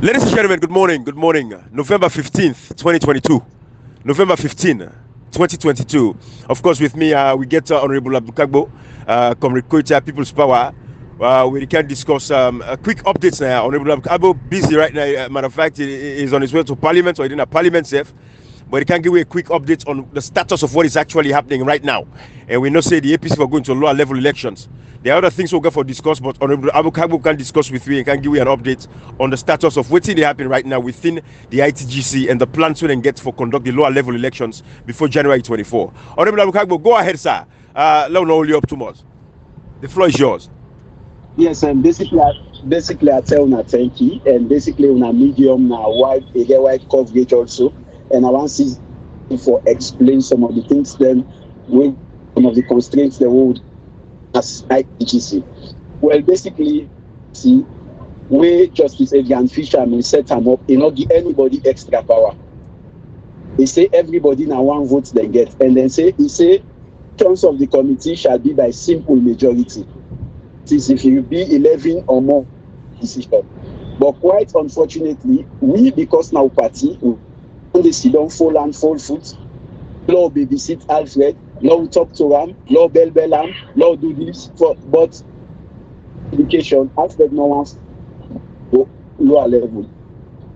Ladies and gentlemen, good morning. Good morning. November 15th, 2022. November 15th, 2022. Of course, with me, we get Honorable Abukagbo, Comrade Koita, People's Power. We can discuss quick updates now. Honorable Abukagbo, busy right now. Matter of fact, he is on his way to Parliament, or he didn't have Parliament safe. But he can give you a quick update on the status of what is actually happening right now. And we know say the APC for going to lower level elections. There are other things we'll go for discuss, but Honorable Abukagbo can discuss with you and can give you an update on the status of what's happening right now within the ITGC and the plans we then get for conduct the lower level elections before January 24. Honorable Abukagbo, go ahead, sir. Let me know you up too much. The floor is yours. Yes, and basically I tell una thank you, and basically una medium now wide coverage also, and I want to see for explain some of the things then with some of the constraints they would as ITGC. Well, basically, see, where Justice Adrian Fisher set them up, he not give anybody extra power. He say everybody now one vote they get, and then he say terms of the committee shall be by simple majority. Is if you be 11 or more decision. But quite unfortunately, we, because now party, we sit down full and full foot, law babysit Alfred, law talk to Ram, law bell am, law do this, but education, Alfred no wants go lower level.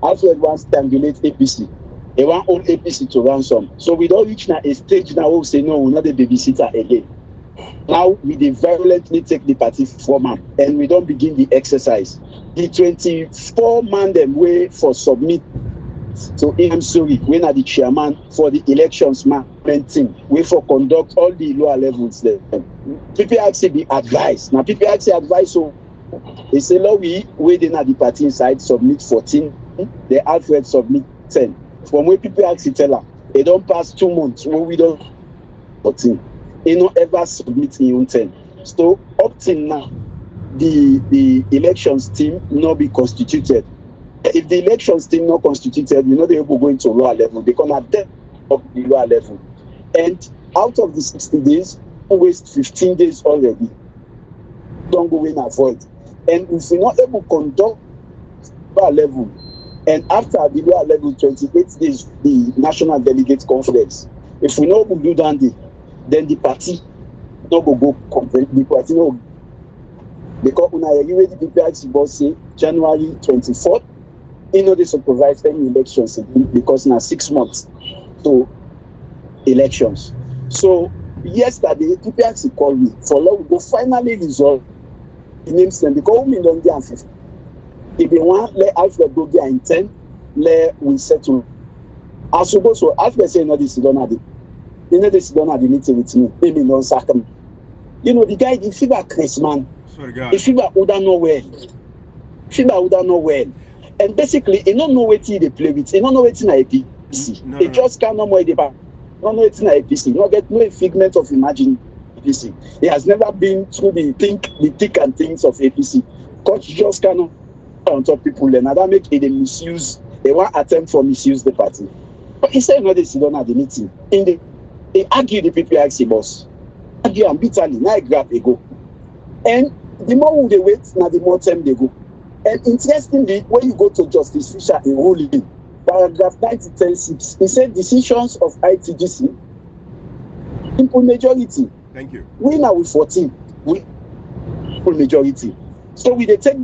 Alfred wants to triangulate APC. They want all APC to ransom. So we don't reach now a stage now where we say no, we're not the babysitter again. Now we violently take the party from him and we don't begin the exercise. The 24-man them way for submit. So I'm sorry, when are the chairman for the elections management team, we for conduct all the lower levels there. People actually be advised. Now people actually advise so they say law we didn't have the party inside submit 14, the Alfred submit 10. From where people actually tell her they don't pass 2 months when we don't 14. They don't ever submit in 10. So up till now, the elections team not be constituted. If the elections team not constituted, you know they will go into lower level. They come at depth of the lower level. And out of the 60 days, we waste 15 days already. Don't go in avoid. And if we're not able to conduct lower level, and after the lower level 28 days, the National Delegate Conference, if we not able to do that, then the party no go convent the party no because when I already prepared to say January 24th, you know they supervise any elections because now 6 months to elections. So yesterday PPRC called me for law we go finally resolve the names them because we don't get 50. If they want let Alfred go get in 10, let we settle. I suppose so Alfred say no this is not it. You know, they sit down at the meeting with me. Maybe no second. You know, the guy, the fever Chris, man. The fever would know well. And basically, he don't know what they play with. He don't know what's in a APC. He just can't know more about. Don't know what's in a APC. Not get no figment of imagination. APC. He has never been through the thick and things of APC. Coach just cannot on top people. And that make it a misuse. They want attempt for misuse the party. But he said no, they sit down at the meeting. They argue the PPRC boss. Argue and bitterly, now I grab a go. And the more they wait, now the more time they go. And interestingly, when you go to Justice Fisher in ruling, paragraph 90.10.6, he said decisions of ITGC, simple majority. Thank you. We now with 14, we simple majority. So we take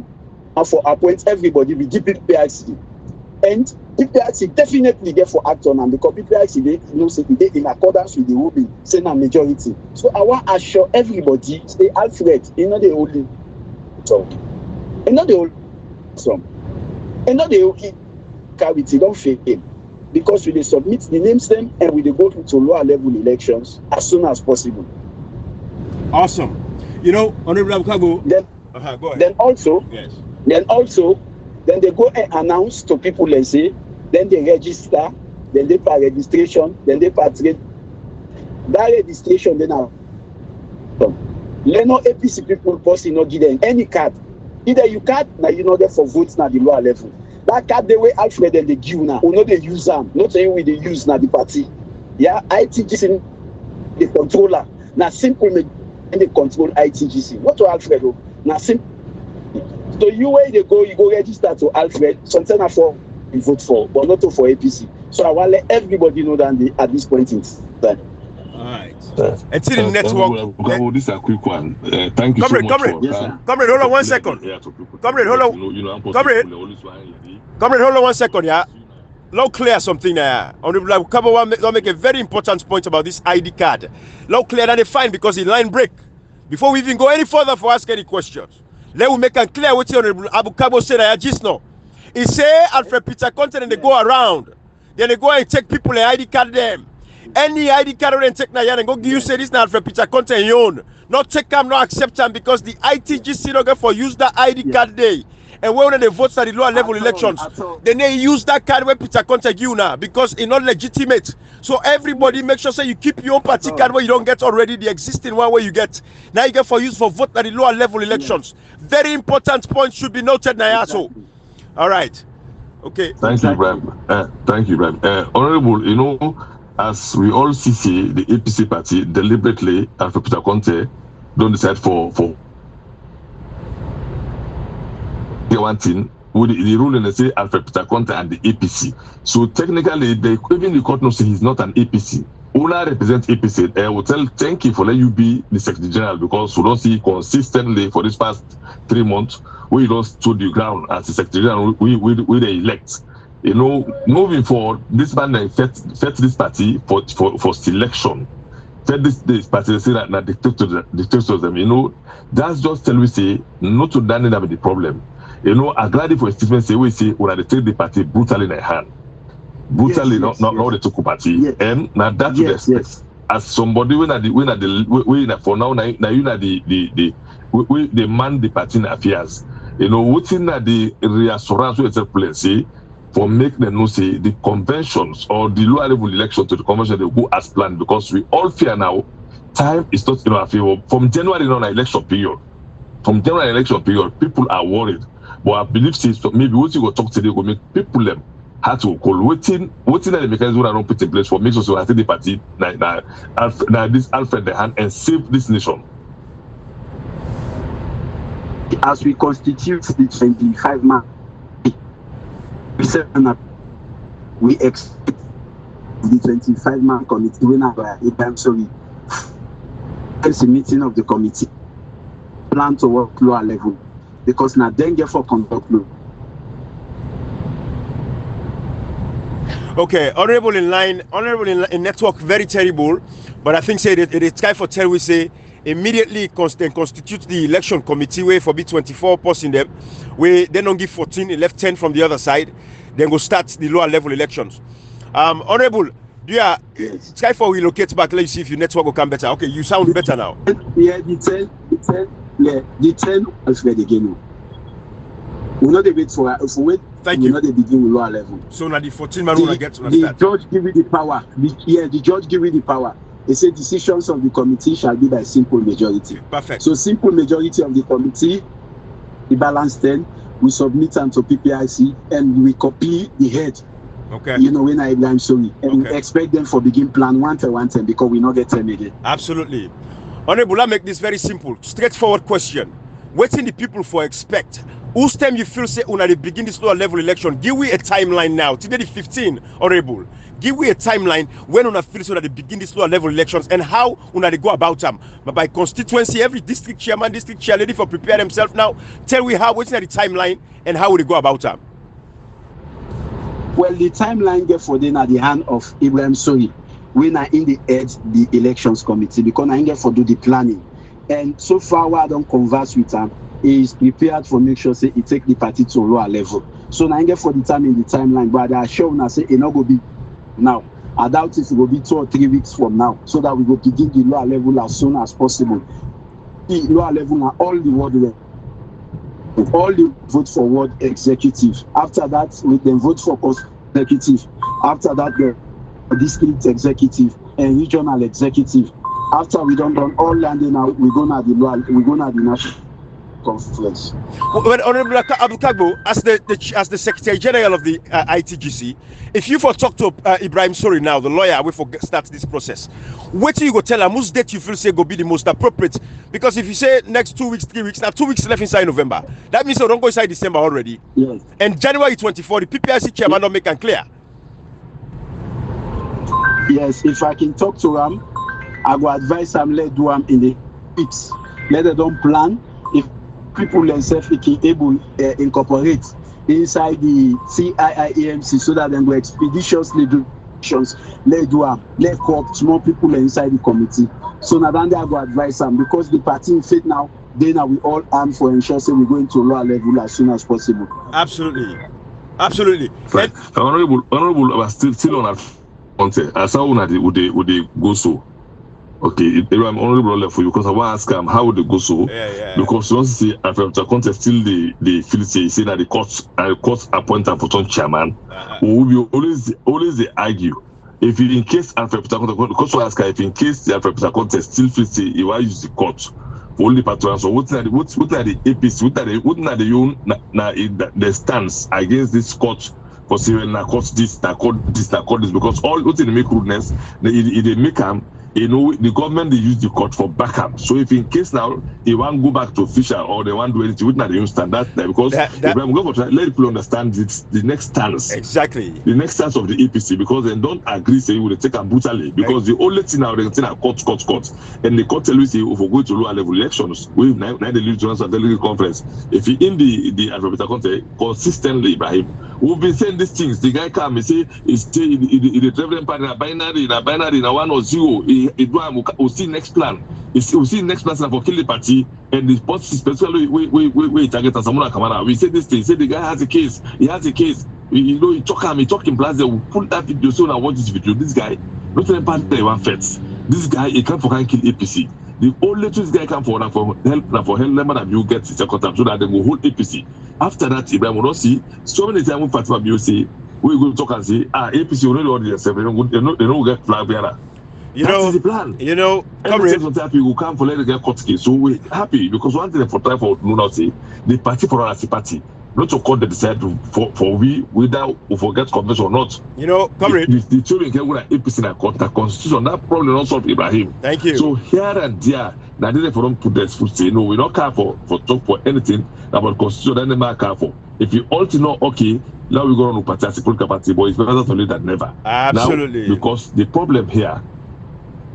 for appoint everybody with the PPRC. And PPRC definitely get for act on them because PPRC they in accordance with the ruling, saying a majority. So I want to assure everybody, say Alfred, you know the only so, you know the only some, you know the okay cavity don't fail because we they submit the names them and we they go to lower level elections as soon as possible. Awesome. You know, Honorable Abukagbo. Then, go ahead. Then they go and announce to people and say, then they register, then they pay registration, then they pay trade. That registration then now. No APC people possibly not give them any card. Either you card, now you know there for votes now the lower level. That card they way Alfred and they give now, or not they use them, not saying we they use now the party. Yeah, ITGC the controller. Now simple and they control ITGC. What to Alfred? Now simple. So you where you go register to Alfred, sometimes for you vote for, but not for APC. So I want to let everybody know that at this point in time. All right. Until the network. This is a quick one. Thank you so much for yes, sir. Comrade, hold on 1 second. Comrade, hold on. Comrade, hold on 1 second, yeah. Let clear something there. Honorable Abu Kabo make a very important point about this ID card. Let clear that they fine because the line break. Before we even go any further for ask any questions, let we make it clear what Honorable Abu Kabo said I just know. He say Alfred Peter content and they go around. Then they go and take people the ID card them. Any ID card and take na and go give you say this now Alfred Peter content you own. Not take them, not accept them because the ITGC don't get for use that ID card day. And when they vote at the lower level elections, then they use that card where Peter contact you now because it's not legitimate. So everybody make sure say you keep your own party card where you don't get already the existing one where you get. Now you get for use for vote at the lower level elections. Very important point should be noted now. So, all right. Okay. Thank you, Ibrahim. Thank you, Ibrahim. Honorable, as we all see, the APC party deliberately and for Peter Conte don't decide for one thing with the ruling they say Alfred Peter Conte and the APC. So technically, even the court knows he's not an APC. Una represents APC. I will thank you for letting you be the Secretary General because we don't see consistently for this past 3 months we don't stood the ground as the Secretary General. We the elect. Moving forward, this man set this party for selection. Set this party they say that na dictators them. That's just tell we say not to done with the problem. I'm glad for a statement say we say when they take the party brutally in their hand. Brutally, not the Toku party. Yes. And now that to respect. As somebody when for now you know the man the party in affairs. What's in the reassurance will take place say for make them know say the conventions or the lower level election to the convention they go as planned because we all fear now time is not in our favor. From January on election period. From January election period, people are worried. But I believe so maybe what you go talk today will make people them have to call waiting that the mechanism will not put in place for make sure so I think the party this Alfred the hand and save this nation. As we constitute the 25 man, we expect the 25 man committee when it's a meeting of the committee plan to work lower level because now then get for conduct low. Okay, honorable in network very terrible, but I think say it is time for tell we say immediately constitute the election committee way for B24 posting them. We then don't give 14, left 10 from the other side, then go start the lower level elections. Honorable, it's time for we locate back. Let's see if your network will come better. Okay, you sound better now. Yeah, the 10 Alfred again. We know the wait for wait. Thank you. We know they begin with lower level. So now the 14 man will get to the start. Judge give you the power. The judge give you the power. They say decisions of the committee shall be by simple majority. Perfect. So simple majority of the committee, the balance 10, we submit them to PPIC and we copy the head. Okay. When I'm sorry. And expect them for begin plan 1 to 1 10 because we not get them again. Absolutely. Honorable, I make this very simple, straightforward question. Waiting the people for expect. Whose time you feel say when they begin this lower level election? Give we a timeline now. Today the 15, honorable. Give we a timeline when una feel so that they begin this lower level elections and how una they go about them. But by constituency, every district chairman, district chair lady for prepare themselves now. Tell we how what's the timeline and how will they go about them. Well, the timeline get for them at the hand of Ibrahim Sori. When I in the head the elections committee because I get for do the planning. And so far I don't converse with him. He is prepared for make sure say he take the party to a lower level. So now I get for the time in the timeline, but I show now say it not go be now. I doubt if it will be 2 or 3 weeks from now, so that we will begin the lower level as soon as possible. The lower level are all the ward level. All the vote for ward executive. After that, we then vote for executive. After that, the district executive and regional executive. After we done all landing out, we go to the national conference. When Honorable Abukagbo, as the Secretary General of the ITGC, if you for talk to Ibrahim Sori now, the lawyer, we for start this process, what do you go tell him? Whose date you feel say go be the most appropriate? Because if you say next 2 weeks, 3 weeks, now 2 weeks left inside November, that means you don't go inside December already. Yes. And January 24, the PPRC chairman don't make it clear. Yes, if I can talk to him, I will advise him let do him in the weeks. Let them don't plan. If people themselves can able incorporate inside the CIIAMC so that they will expeditiously do actions, let do them, let co-opt more people inside the committee. So now then I will advise them because the party in faith now, then we all arm for ensuring we go into lower level as soon as possible. Absolutely. Absolutely. Right. Honorable, but still on our content. As how would they go so? Okay, I'm honorable left for you because I want to ask him how would they go so? Yeah. Because once you see after contest still the feel say that the court appointed for some chairman, we will be always they argue. If in case after contest, ask if in case the after contest still feel say he will use the court for only patrons. So what are the APC? What are the stance against this court? For saying na court this, because all what they make rudeness, they make them. You know, the government they use the court for backup. So if in case now they want to go back to official or they want to do anything, with not the standard because if I'm going to let people understand the next stance. Exactly. The next stance of the APC because they don't agree saying will take them brutally because the only thing now they think are court, and the court tell you say if we go to lower level elections, we now the lead journals and delegate conference. If you in the Alphabeta content consistently by him, we've been saying these things. The guy come and say is the traveling partner binary na 1 or 0. We'll see next plan. We'll see next plan for kill the party and the party especially we target Samura Kamara. We say this thing. Say the guy has a case. He has a case. He talk in plus. They will pull that video so now watch this video. This guy, not even part they want feds. This guy he can't kill APC. The only two this guy come for help let you get second time so that they will hold APC. After that, Ibrahim will not see so many times Fatima Bio say we go talk and say APC will not order themselves. They don't get flag bearer. That is the plan. Every time will come for let the get court case. So we're happy because one thing for try for no say the party for us party. Not to court the decide for we whether we forget convention or not. Comrade. The children can go APC in a court, the constitution, that problem not solve Ibrahim. Thank you. So here and there, now they for them put their foot say no, we don't care for talk for anything about constitution that they might care for. If you all to know, okay, now we go on to party as a political party, but it's better to leave than never. Absolutely. Now, because the problem here,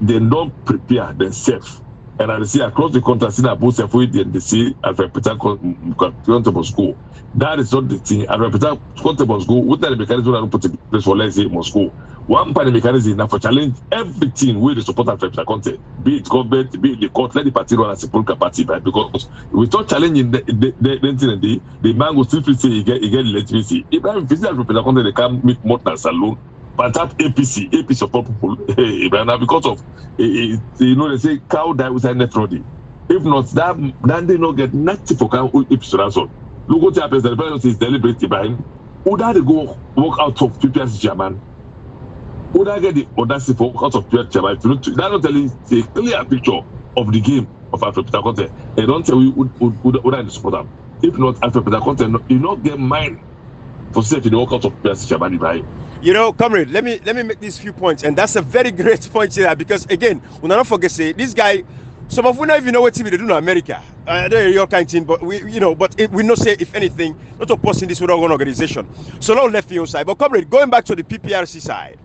they don't prepare themselves. And I see across the country, I see that both they see at Reputable School. That is not the thing. At Reputable School, what are the mechanisms that put in place for, let's say, Moscow? One part of the mechanism now for challenge everything with the support of Reputable, be it government, be it the court, let the party run as a political party, right? Because we start challenging the man will still say he get legitimacy. If I'm visiting Reputable, they can't make more than saloon. But that APC support people, because of, they say cow die without net fraud. If not, then they don't get nothing for cow APC. Look what happens, the president is deliberate by him. Would I go walk out of PPS chairman? Would I get the audacity for walk out of PPS chairman? That don't tell you a clear picture of the game of Alpha content. They don't tell you would I support them. If not, Alpha content, you not get mine for safe in the walk out of PPS chairman by. Comrade, let me make these few points, and that's a very great point here because again, we not forget say this guy. Some of we not even know what team they do in America. They're your kind of team, but we not say if anything, not opposing this with our own organization. So now left your side, but comrade, going back to the PPRC side,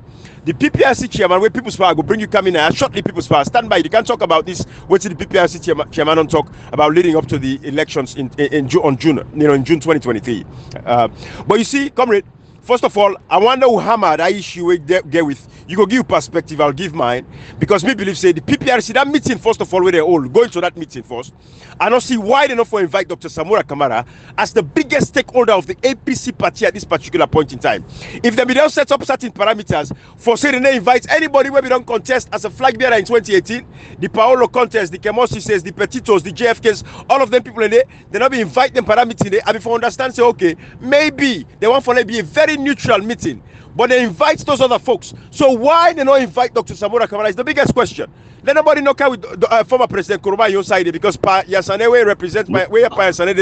the PPRC chairman, where People's Power will bring you coming in shortly. People's Power, stand by. You can talk about this. What's the PPRC chairman on talk about leading up to the elections in June 2023. But you see, comrade. First of all, I wonder who hammer that issue we get with. You go give perspective, I'll give mine. Because me believe say the PPRC, that meeting first of all where they all going to that meeting first. I don't see why they not for invite Dr. Samura Kamara as the biggest stakeholder of the APC party at this particular point in time. If they don't set up certain parameters for say they invite anybody where we don't contest as a flag bearer in 2018, the Paolo contest, the Kemosi says, the Petitos, the JFKs, all of them people in there, they not be invite them parameter there. And if I understand, say okay, maybe they want for them be a very neutral meeting but they invite those other folks. So why they not invite Dr. Samora Kamara is the biggest question. Let nobody knock out with former President Nkrumah on side because Yasane we represent my way Yasane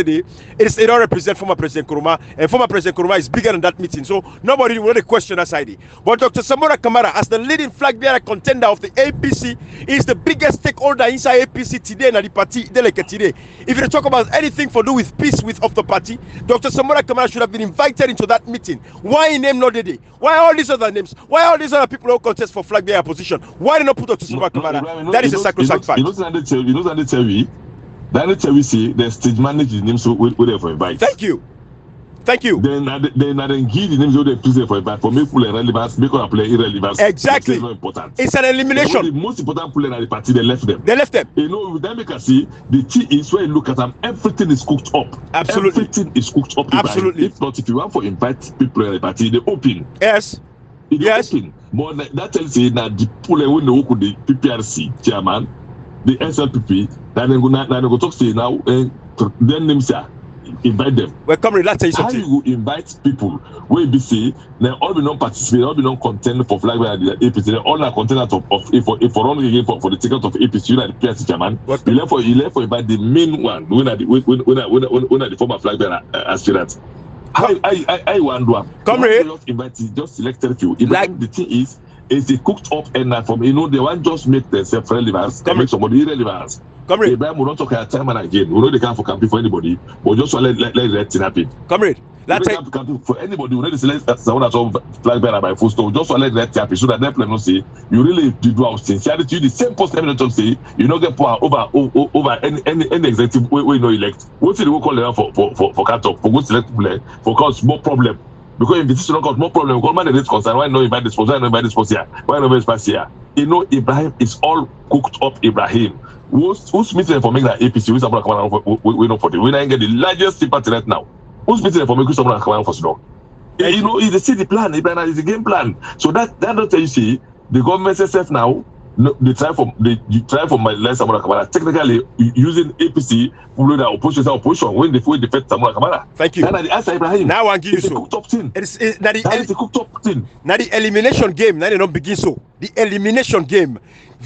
they don't represent former President Nkrumah, and former President Nkrumah is bigger than that meeting. So nobody will question that side. But Dr. Samora Kamara, as the leading flag bearer contender of the APC, is the biggest stakeholder inside APC today and the party delegate today. If you talk about anything for do with peace of the party, Dr. Samora Kamara should have been invited into that meeting. Why name not Dede? Why all these other names? Why all these other people who contest for flag bearer position? Why did not put Dr. Samora Kamara? That is a sacrosanct fact. You know what they tell we say the stage manager name so we there for invite. Thank you. Then give the names of the place for invite for make people irrelevant, make other play irrelevant. Exactly. It's not important. It's an elimination. The most important player in the party, they left them. You know, with them, you can see the tea is where you look at them. Everything is cooked up. Absolutely. Everything is cooked up. Absolutely. If not, if you want to invite people in the party, they open. Yes. Open. But that tells you that the people who know the PPRC chairman, the SLPP, that they go talk to you now, then them say invite them. Well, come let's tell you something. How you invite people where be say they all be non participate, all be non contend for flag bearer the APC, they all are contenders of for run again for the ticket of APC, you know the PRC chairman. You left for invite the main one when the former flag bearer aspirant. I wonder. Just invite just selected few. Like the thing is a cooked up and from they want just make themselves relevant, they make somebody irrelevant. Comrade, we don't talk about time and again. We know they can't for campaign for anybody, but just let it happen. Comrade, let's take for anybody. We know this let someone that's all flag bearer by full stop. Just let it happen so that them people don't say you really do our sincerity. The same post them don't say you don't get power over any executive we no elect. What's it we call them for cut off for go select people for cause more problem. Because if this is not cause more problem, because man is concerned. Why not invite this person? Why not invite this person here? Why not invite this here? You know, Ibrahim is all cooked up. Ibrahim. Who's meeting for making that APC? Who's someone coming out? We know for the. We don't get the largest sympathy right now. Who's meeting for making someone coming out for snow? You know, it's the city plan. It's a game plan. So that don't tell you see the government itself now. No, they try for my less Samora Kamara. Technically, using APC, who the opposition when they defeat Samora Kamara. Thank you. Now the answer Ibrahim. Now I give you so. so. Cooked up thing. It's a cooked up thing. Now the elimination game. Now they don't begin so. The elimination game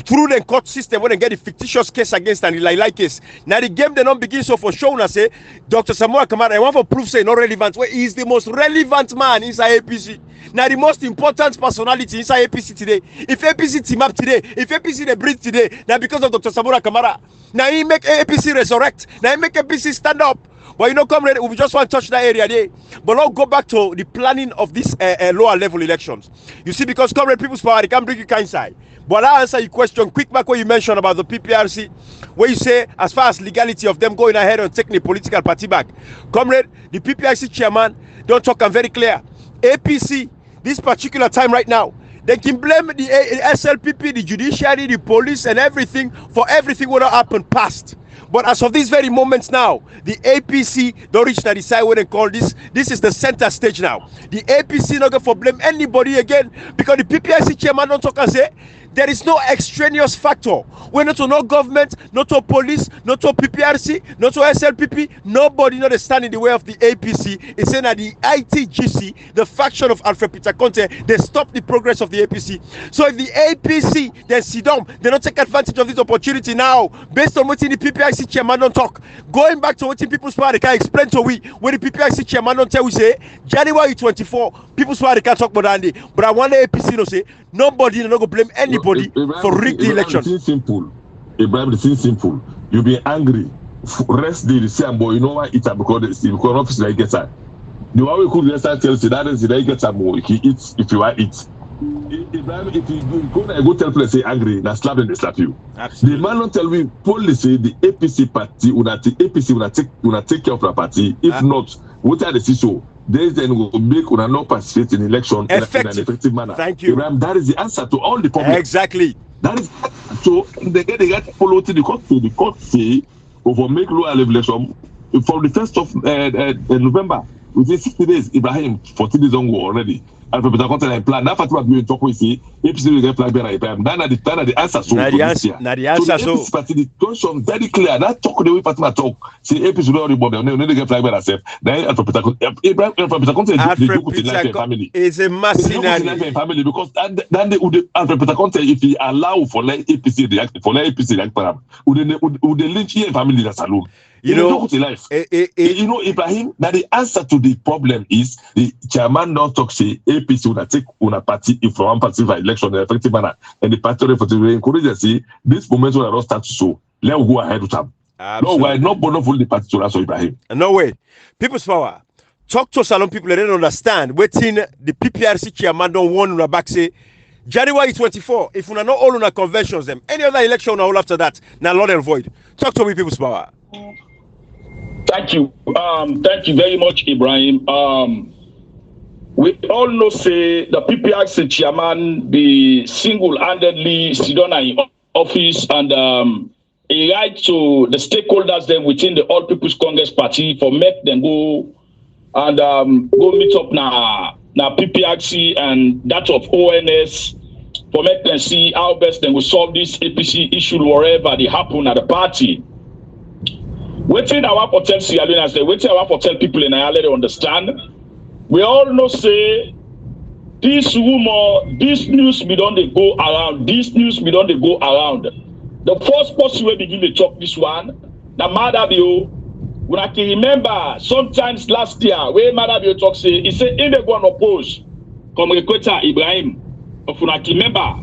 through the court system when they get the fictitious case against and the like case. Now the game they don't begin so for sure. Now say Dr. Samora Kamara. I want for proof say not relevant. Where he is the most relevant man inside APC. Now the most important personality inside APC today. If APC team up today, if APC they breathe today, now because of Dr. Samora Kamara. Now he make APC resurrect. Now he make APC stand up. But you know, comrade, we just want to touch that area there. But let's go back to the planning of these lower level elections. You see, because comrade, people's power, they can bring you inside. But I'll answer your question quick back what you mentioned about the PPRC, where you say, as far as legality of them going ahead and taking the political party back. Comrade, the PPRC chairman, don't talk, I'm very clear. APC, this particular time right now, they can blame the SLPP, the judiciary, the police, and everything for everything what happened past. But as of these very moments now, the APC don't reach the side where they call this. This is the center stage now. The APC not going to blame anybody again because the PPRC chairman don't talk and say there is no extraneous factor. We're not to no government, not to police, not to PPRC, not to SLPP. Nobody not stand in the way of the APC. It's saying that the ITGC, the faction of Alfred Peter Conte, they stop the progress of the APC. So if the APC, they sit down, they don't take advantage of this opportunity now, based on what the PPRC chairman don't talk. Going back to what People's Party can explain to we, when the PPRC chairman don't tell we say, January 24, People's Party can't talk about that. But I want the APC to say, nobody not going to blame anybody for rig the election. It's simple. Ibrahim, it's simple. You be angry. Rest the same boy. You know why it's because office like gets that. The one we could listen tells you that is the get some more. He eats if you want eat. Ibrahim, if you go tell people say angry, now slap them, they slap you. Absolutely. The man don't tell me policy the APC party will take care of the party. If not, what are the so? They then will make una not participate in election in an effective manner. Thank you. Ibrahim, that is the answer to all the problems. Exactly. That is so they get followed to the court. So the court say over make lower level election from the 1st of November within 60 days. Ibrahim 40 days on already. Alfred Peter Conte and plan. Now Fatima be talk we say APC will get flag bearer Ibrahim. Now the answer so Now the answer so. APC party the position very clear. That talk the way Fatima talk. Say APC will remove them. No get flag bearer self. Then Alfred Peter Conte Ibrahim Alfred Peter Conte the family. Is a mercenary family because then they Alfred Peter Conte if he allow for let APC react would they lynch here family that's alone. You know, life. You know, Ibrahim, that the answer to the problem is the chairman now talk say APC will take una party if from one party for election in an effective manner, and the party will encourage us say this momentum will not start to show. Let's go ahead with them. No way, not full the party to answer Ibrahim. No way. People's power. Talk to Salon people, they don't understand. Waiting the PPRC chairman don't want una back say January 24. If una not all una conventions them, any other election all after that, now Lord and void. Talk to me, people's power. Thank you. Thank you very much, Ibrahim. We all know say the PPRC chairman be single-handedly sit on in office and he write to the stakeholders then within the All People's Congress Party for make them go and go meet up now PPRC and that of ONS for make them see how best they will solve this APC issue wherever they happen at the party. Waiting our potential, waiting our potential people in Ireland to understand. We all know say this rumor, this news we don't they go around. This news we don't they go around. The first person we begin to talk this one, now Madabio. When I can remember, sometimes last year where Madabio talk say he said in the go and oppose, come requester Ibrahim. If I can remember,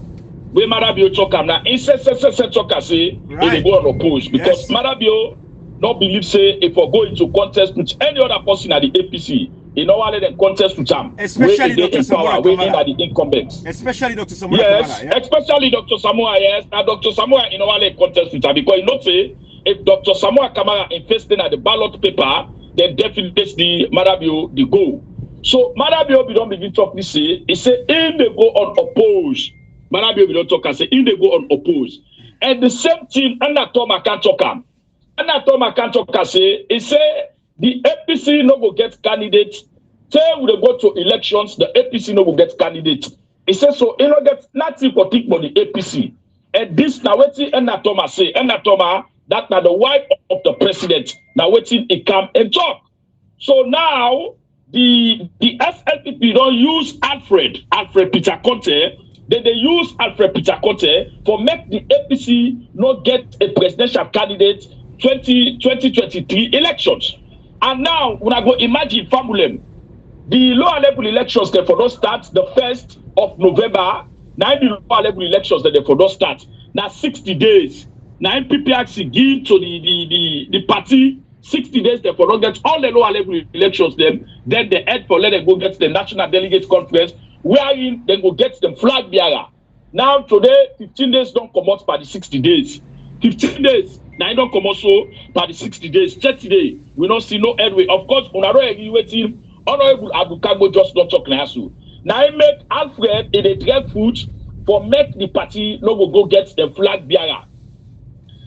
where Madabio talk now, he said talk say in the go and oppose because Madabio not believe say if we go into contest with any other person at the APC, you know let them contest with them. Especially Dr. Samoa Kamara. The incumbents. Especially Dr. Samoa Yes, Kamara, yeah? Especially Dr. Samoa, yes. Now Dr. Samoa, you know let contest with them because you know say if Dr. Samoa Kamara investing at the ballot paper, then definitely Madabio the go. So Madabio we don't begin talk this say, he say in they go on oppose. Madabio we don't talk and say in they go on oppose. And the same thing under Tom can't talk am. And I told my can't say, he say the APC no go get candidates. Say we go to elections, the APC no go get candidates. He says so he no get nothing for think for the APC. And this now waiting and Thomas say, and Thomas that now the wife of the president now waiting he come and talk. So now the SLPP don't use Alfred Peter Conte. Then they use Alfred Peter Conte for make the APC not get a presidential candidate 2023 elections. And now, when I go imagine Fabulem, the lower level elections they for not start the 1st of November. Now the lower level elections that they for not start. Now 60 days. Now PPRC give to the party 60 days they for not get all the lower level elections then they head for let them go get the National Delegates Conference wherein they go get the flag bearer. Now today 15 days don't come out by the 60 days. 15 days. Now you don't come also by the 60 days, 30 days. We don't see no headway. Of course, on our waiting, Honorable Abukago just don't talk now. Now I make Alfred in a direct foot for make the party no go get the flag bearer.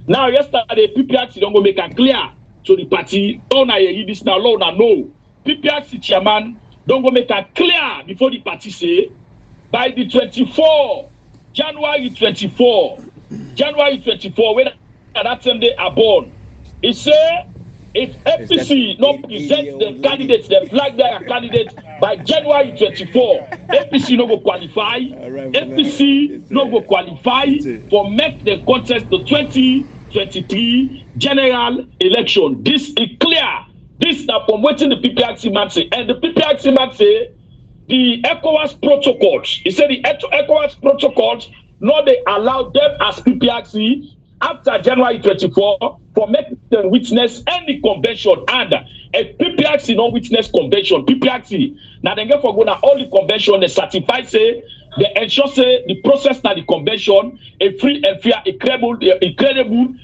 Now yesterday PPRC don't go make a clear to the party. Don't I read this now? Lord, no. PPRC chairman don't go make a clear before the party say by the 24 January 24 when that same day are born. He say if FPC not present the candidates, the flag bearer candidate by January 24, FPC no go qualify. FPC no go qualify for make the contest the 2023 general election. This is clear. This is from waiting the PPRC man say, and the PPRC man say the ECOWAS protocols. He said the ECOWAS protocols no they allow them as PPRC after January 24 for make them witness any convention and a PPRC no witness convention. PPRC now they get for go now all the convention they certify say they ensure say the process now the convention a free and fair, incredible,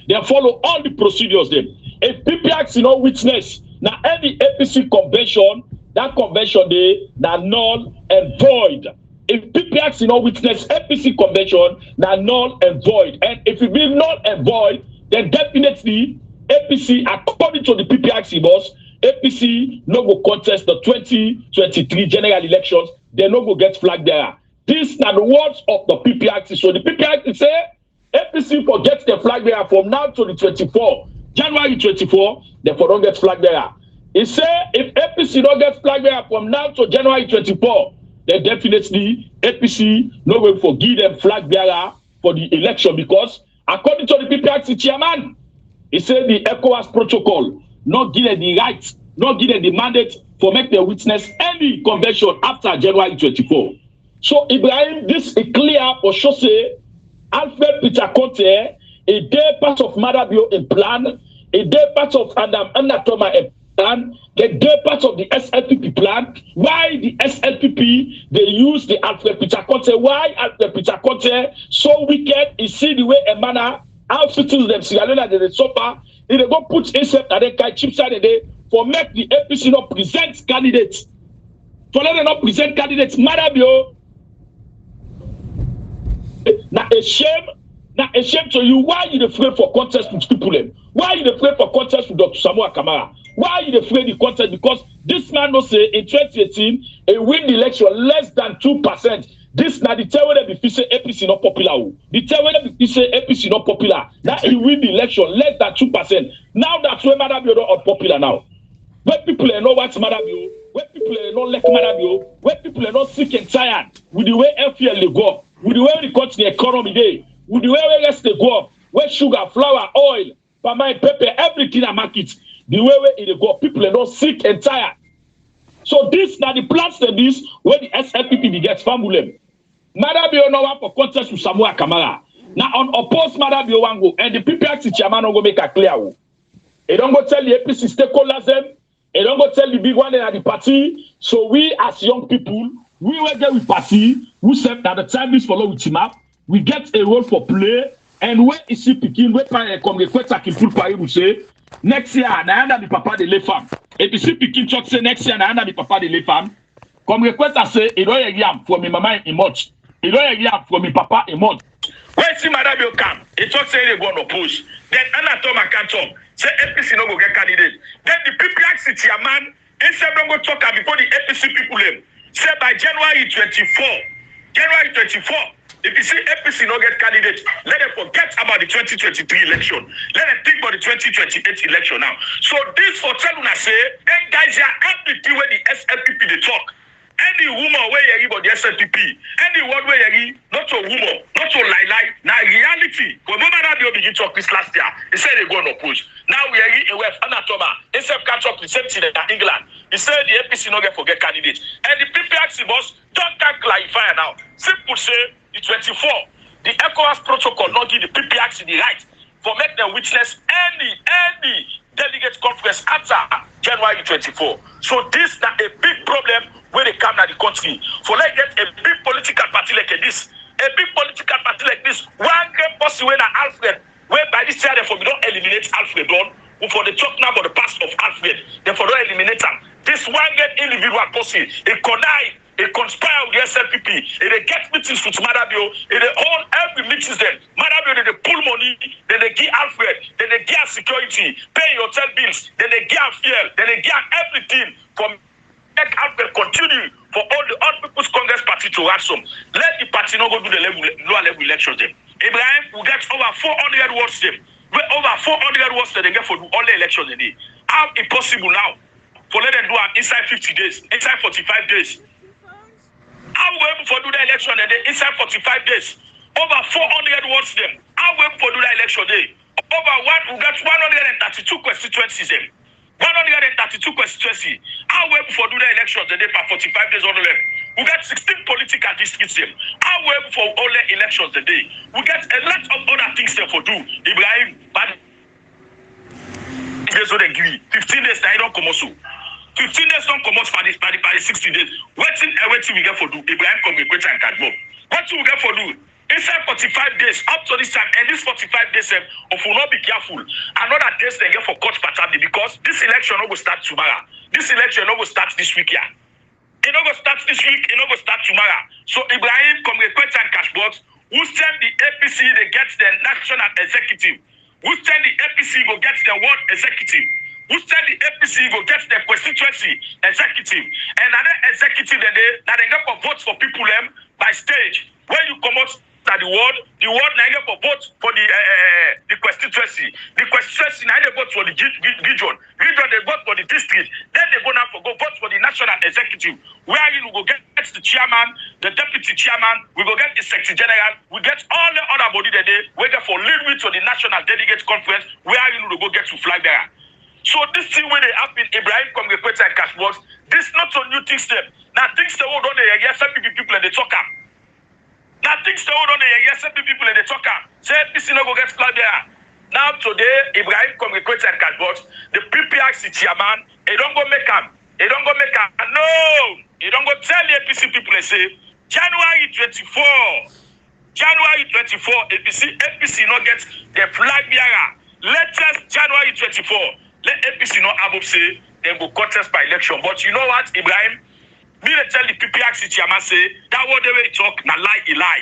they follow all the procedures them. If PPRC no witness now any APC convention, that convention they now null and void. If PPRC no witness APC convention, now null and void. And if it be null and void, then definitely APC, according to the PPRC boss, APC no go contest the 2023 general elections. they no go get flag bearer. These are the words of the PPRC. So the PPRC say APC forget the flag bearer from now to the 24 January 24. Therefore, don't get flag bearer. He say if APC don't get flag bearer from now to January 24, then definitely APC no will forgive them flag bearer for the election because according to the PPRC chairman, he said the ECOWAS protocol not give them the right, not give them the mandate for make them witness any convention after January 24. So Ibrahim, this is clear for sure say Alfred Peter Conte, a day part of Madabio in plan, a day part of Adam Anatoma in plan, the day part of the SLPP plan. Why the SLPP they use the Alfred Peter Conte? Why Alfred Peter Conte so wicked? You see the way a manner outfitting them Sierra Leone they suffer. They go put ASAP and then kind chips out the for make the APC not present candidates. For let them not present candidates, Madabio. Now a shame to you. Why you afraid for contest with people? Why you afraid for contest with Dr. Samuel Kamara? Why you afraid the contest? Because this man no say in 2018 he win the election less than 2%. This now the tell whether the say APC not popular. The tell whether the say APC not popular. That he win the election less than 2%. Now that's where Madabio are unpopular now. When people are not watch Madabio, when people are not like Madabio, when people are not sick and tired with the way FPL they go. With the way we cut the economy day, with the way we rest the go up, where sugar, flour, oil, palm oil, pepper, everything in the market, the way we go up, people are not sick and tired. So this now the plans that this where the SLPP gets family. Madabio no one for contest with Samuel Kamara. Now on opposed Madabio one go and the PPRC chairman no go make a clear. They don't go tell the APC stakeholders them. They don't go tell the big one at the party. So we as young people. We were there with party, who said that the time is follow with him up. We get a role for play, and when is he picking? Where can come request a full party? We say next year, na under the papa de lefam. If you see picking talk say next year, na under the papa de lefam. Come request a say, it don't yam for me mama in much. It don't yam for me papa in much. When see Madabio come, it talk say they go on oppose. Then Anatoma can talk. Say APC no go get candidate. Then the PPRC chairman, instead don't go talk before the APC people them. Say by January 24, if you see APC not get candidates, let them forget about the 2023 election. Let them think about the 2028 election now. So this for tell una say, then guys are happy when the SLPP they talk. Any rumor where you about the SLPP, any word where you not to rumor, not to lie. Now reality. When Madabio begin talk this last year, he said they go on oppose. Now we are in West Anatoma. Instead of catch up the same thing in England. He said the APC not get forget candidates. And the PPRC boss don't clarify now. Simple say the 24, the ECOWAS protocol not give the PPRC the right for make them witness any delegate conference after January 24. So this is a big problem where they come to the country. For like get a big political party like this, one great person when Alfred, where by this year therefore we don't eliminate Alfred on, for the talk now about the past of Alfred, therefore don't eliminate him. This one great individual person, they connive, they conspire with the SLPP, they get meetings with Madabio, they hold every meetings then. Madabio, they pull money, then they give Alfred, then they give security, pay your hotel bills, then they give fuel, then they give everything from make Alfred continue for all the People's Congress Party to ransom. Let the party not go do the lower level elections then. Ibrahim will get over 400 votes them. Over 400 votes they get for all the elections in it. How impossible now for let them do it inside 50 days, inside 45 days. How we able to do the election and inside 45 days? Over 400 votes them. How we able to do the election day? We got 132 constituencies them. 132 constituencies. How we able to do the elections the day for 45 days on the left? We got 16 political districts them. How we able for all the elections the day? We got a lot of other things them for do. Ibrahim, but 15 days now don't come also. 15 days don't come out for this by 60 days. Waiting we get for do. Ibrahim come with and catch more. What we get for do? Inside 45 days, up to this time, and this 45 days, if we not be careful, another days they get for court paternity because this election will start tomorrow. This election will start this week here. It not go start this week, it not go start tomorrow. So Ibrahim come request and cash box. Who send the APC, they get the national executive. Who send the APC, go get the world executive. who said the APC go get the constituency executive, and other executive that they get for votes for people by stage. When you come out at the ward now get for votes for the constituency. The constituency now they vote for the region they vote for the district. Then they go now for vote for the national executive. Where you go get the chairman, the deputy chairman, we go get the secretary general, we get all the other body that they we get for lead with to the national delegate conference. Where you go get to flag there. So this thing where they happen, Ibrahim Congregate and Cashbox, this not so new things them. Now things they hold on the yes, people and they talk up. Now things they hold on the yes, people and they talk up. Say this no go get flag there. Now today, Ibrahim Congregate and Cashbox, the PPRC chairman, they don't go make him. They don't go make him. No, they don't go tell the APC people they say January 24, APC not get the flag bearer. Latest January 24. Let APC not have say they go contest by election. But you know what, Ibrahim? Me they tell the PPRC chairman say that what they will talk na lie.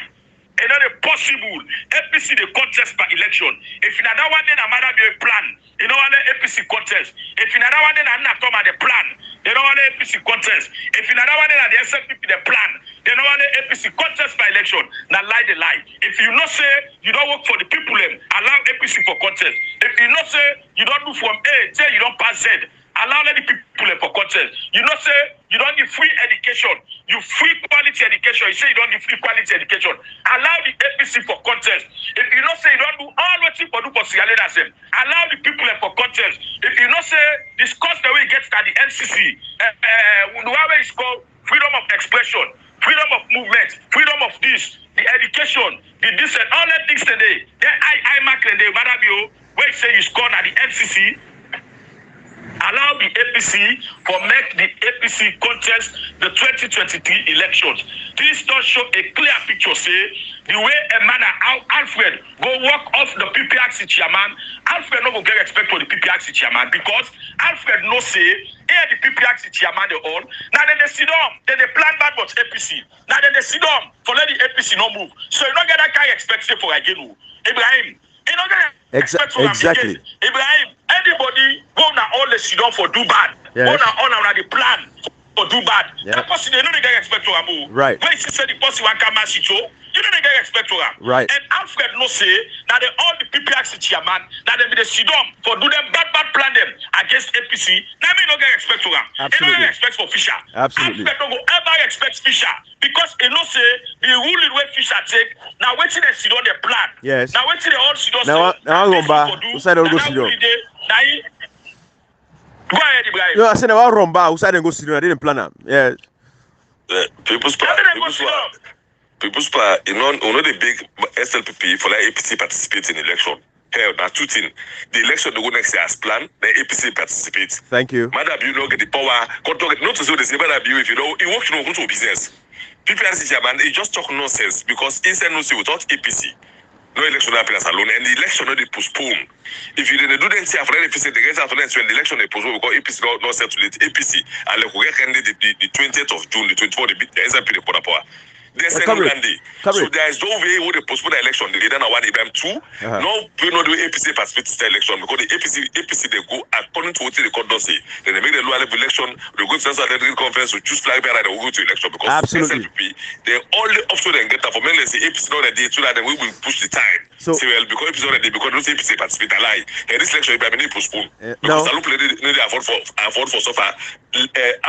And not possible. APC the contest by election. If you that one then a matter be a plan. You know what APC contest. If you that one then a not come at the plan. They don't want the APC contest. If you that one then the SFP the plan. They don't want the APC contest by election. Now lie the lie. If you not say you don't work for the people, allow APC for contest. If you not say you don't do from A, say you don't pass Z, allow the people for contest. You not say you don't give free education. You free quality education. You say you don't give free quality education. Allow the APC for contest. If you not say you don't do all what you do for Sierra Leone, allow the people for contest. If you not say discuss the way it gets at the NCC, the way it's called freedom of expression, freedom of movement, freedom of this, the education, the this and all that things today. Then I mark the day, Madabio, where you say you score at the NCC. Allow the APC for make the APC contest the 2023 elections. This does show a clear picture, say, the way a man how Alfred go walk off the PPRC chairman. Alfred no go get respect for the PPRC chairman because Alfred no say, here the PPRC chairman they all. Now then they sit down, then they plan bad but APC. Now then they sit down for let the APC no move. So you don't get that kind of expectation for again. Ibrahim. You know Exactly. Ibrahim, anybody go now all the sit down for do bad. Yes. Go now on the plan for do bad. Yeah. That person they know they get respect to him. Right. When he said the person want come and you know they get respect to him. Right. And Alfred no say that they all the PPRC chairman that they be the sit down for do them bad plan them against APC. Now me no get respect to him. He no get respect for Fisher. Absolutely. Alfred no go ever expect Fisher because he no say the ruling way Fisher take. Now wait till they sit down the plan. Yes. Now wait till they all sit down. Now Romba, who said they'll go sit down? Go ahead, Ibrahim. No, I said now Romba, who said they go sit down? I didn't plan them. Yeah. People's Power, you know the big SLPP for like APC participate in election. Hell, now two things. The election they go next year as planned, the APC participates. Thank you. Madam, you know get the power. Not to say the same, Madam, if you know, it works no good to business. PPRC chairman, he just talk nonsense because inside no say without APC. No election happens alone, and the election not postponed. If you didn't do the NCR for APC, they get out when the election is postponed because APC not set to the APC, and like we get the 20th of June, the 24th, the SLP report power. There's a Monday. So there is no way we would postpone the election. They don't want them two. No, we not do APC participate in the election because the APC they go according to what the court does say. Then they make the lower level election. They go to the National Conference to choose flag bearer. They will go to election because SLP they only option and get that for me. Let's say APC not a day so that then we will push the time. So well because APC not a day because those APC participate a lie. And this election will be postponed because I look they need to afford for so far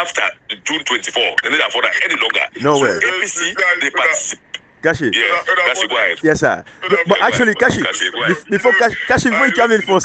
after June 24. They need to afford any longer. No way. APC. They participate. Kashi. Yeah, Kashi, go ahead. Yes, sir. But actually, Kashi, before Kashi, before you come in for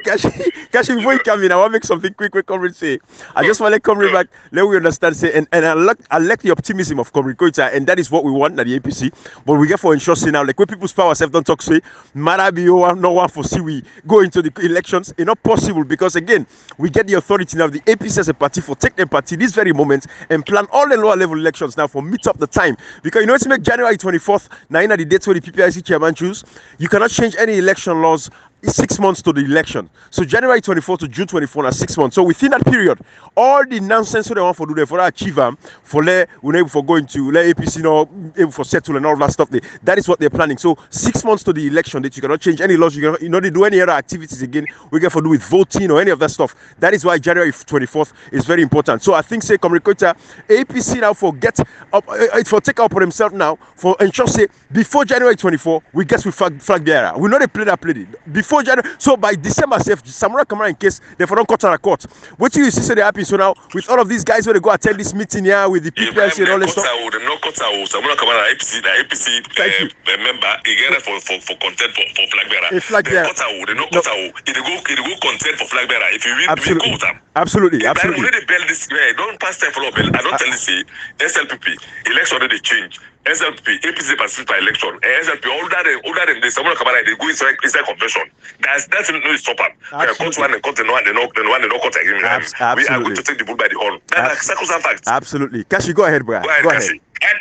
Kashi, before you come in, I want to make something quick. Comrade say, I just want to let Comrade back. Let we understand. Say, and I like the optimism of Comrade Koita, and that is what we want at the APC. But we get for ensure say now, like when people's power self don't talk say, Marabio no one for see we go into the elections. It's not possible because again, we get the authority now. The APC as a party for take them party this very moment and plan all the lower level elections now for meet up the time because you know it's make January 24th, now in the dates where the PPIC chairman choose, you cannot change any election laws 6 months to the election. So January 24 to June 24 are 6 months. So within that period, all the nonsense they want to do, they for achieve for we're able for going to let APC able for settle and all of that stuff. That is what they're planning. So 6 months to the election that you cannot change any laws. You cannot they do any other activities again. We can for do with voting or any of that stuff. That is why January 24th is very important. So I think say communicator APC now for get up for take up for themselves now for ensure say before January 24 we get with flag bearer. We know they play that play before January. So by December Samura Kamara in case they for don't cut a court. What you see say they happen so now with all of these guys when they go attend this meeting here with the PPLC and all that stuff. Samura Kamara APC member again for content for flag bearer. Flag bearer. They no cut it go content for flag bearer. If you read absolutely. Them. Absolutely. I already bell this don't pass time for bell. I don't tell you say SLPP election they change. SLP, APC participate by election. SLP older than this. Someone come out they go inside convention. That's no stop up. Court one and court the one and no court agreement. We are going to take the bull by the horn. That's circumstantial facts. Absolutely. Kashi, go ahead, bro. Go ahead. And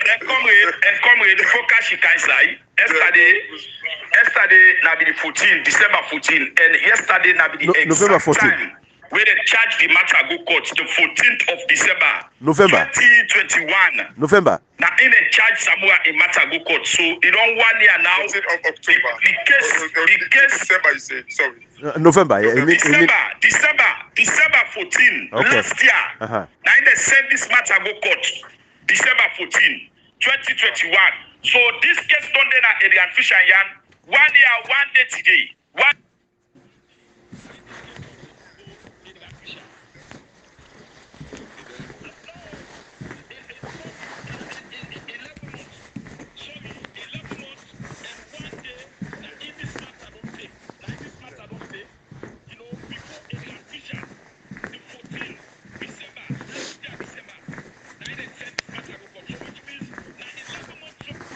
comrade, before Kashi can slide. Yesterday na be the 14, December 14, and yesterday na be the November 14. Time where they charge the matter go court the 14th of December November 2021. November. Now in the charge Samoa in matter go court. So it don't 1 year now. 14th of October. The case December you say, sorry. November, yeah. December 14 okay. Last year. Now they send this matter go court December 14, 2021. So this case done then at Adrian Fisher Yan 1 year, 1 day today.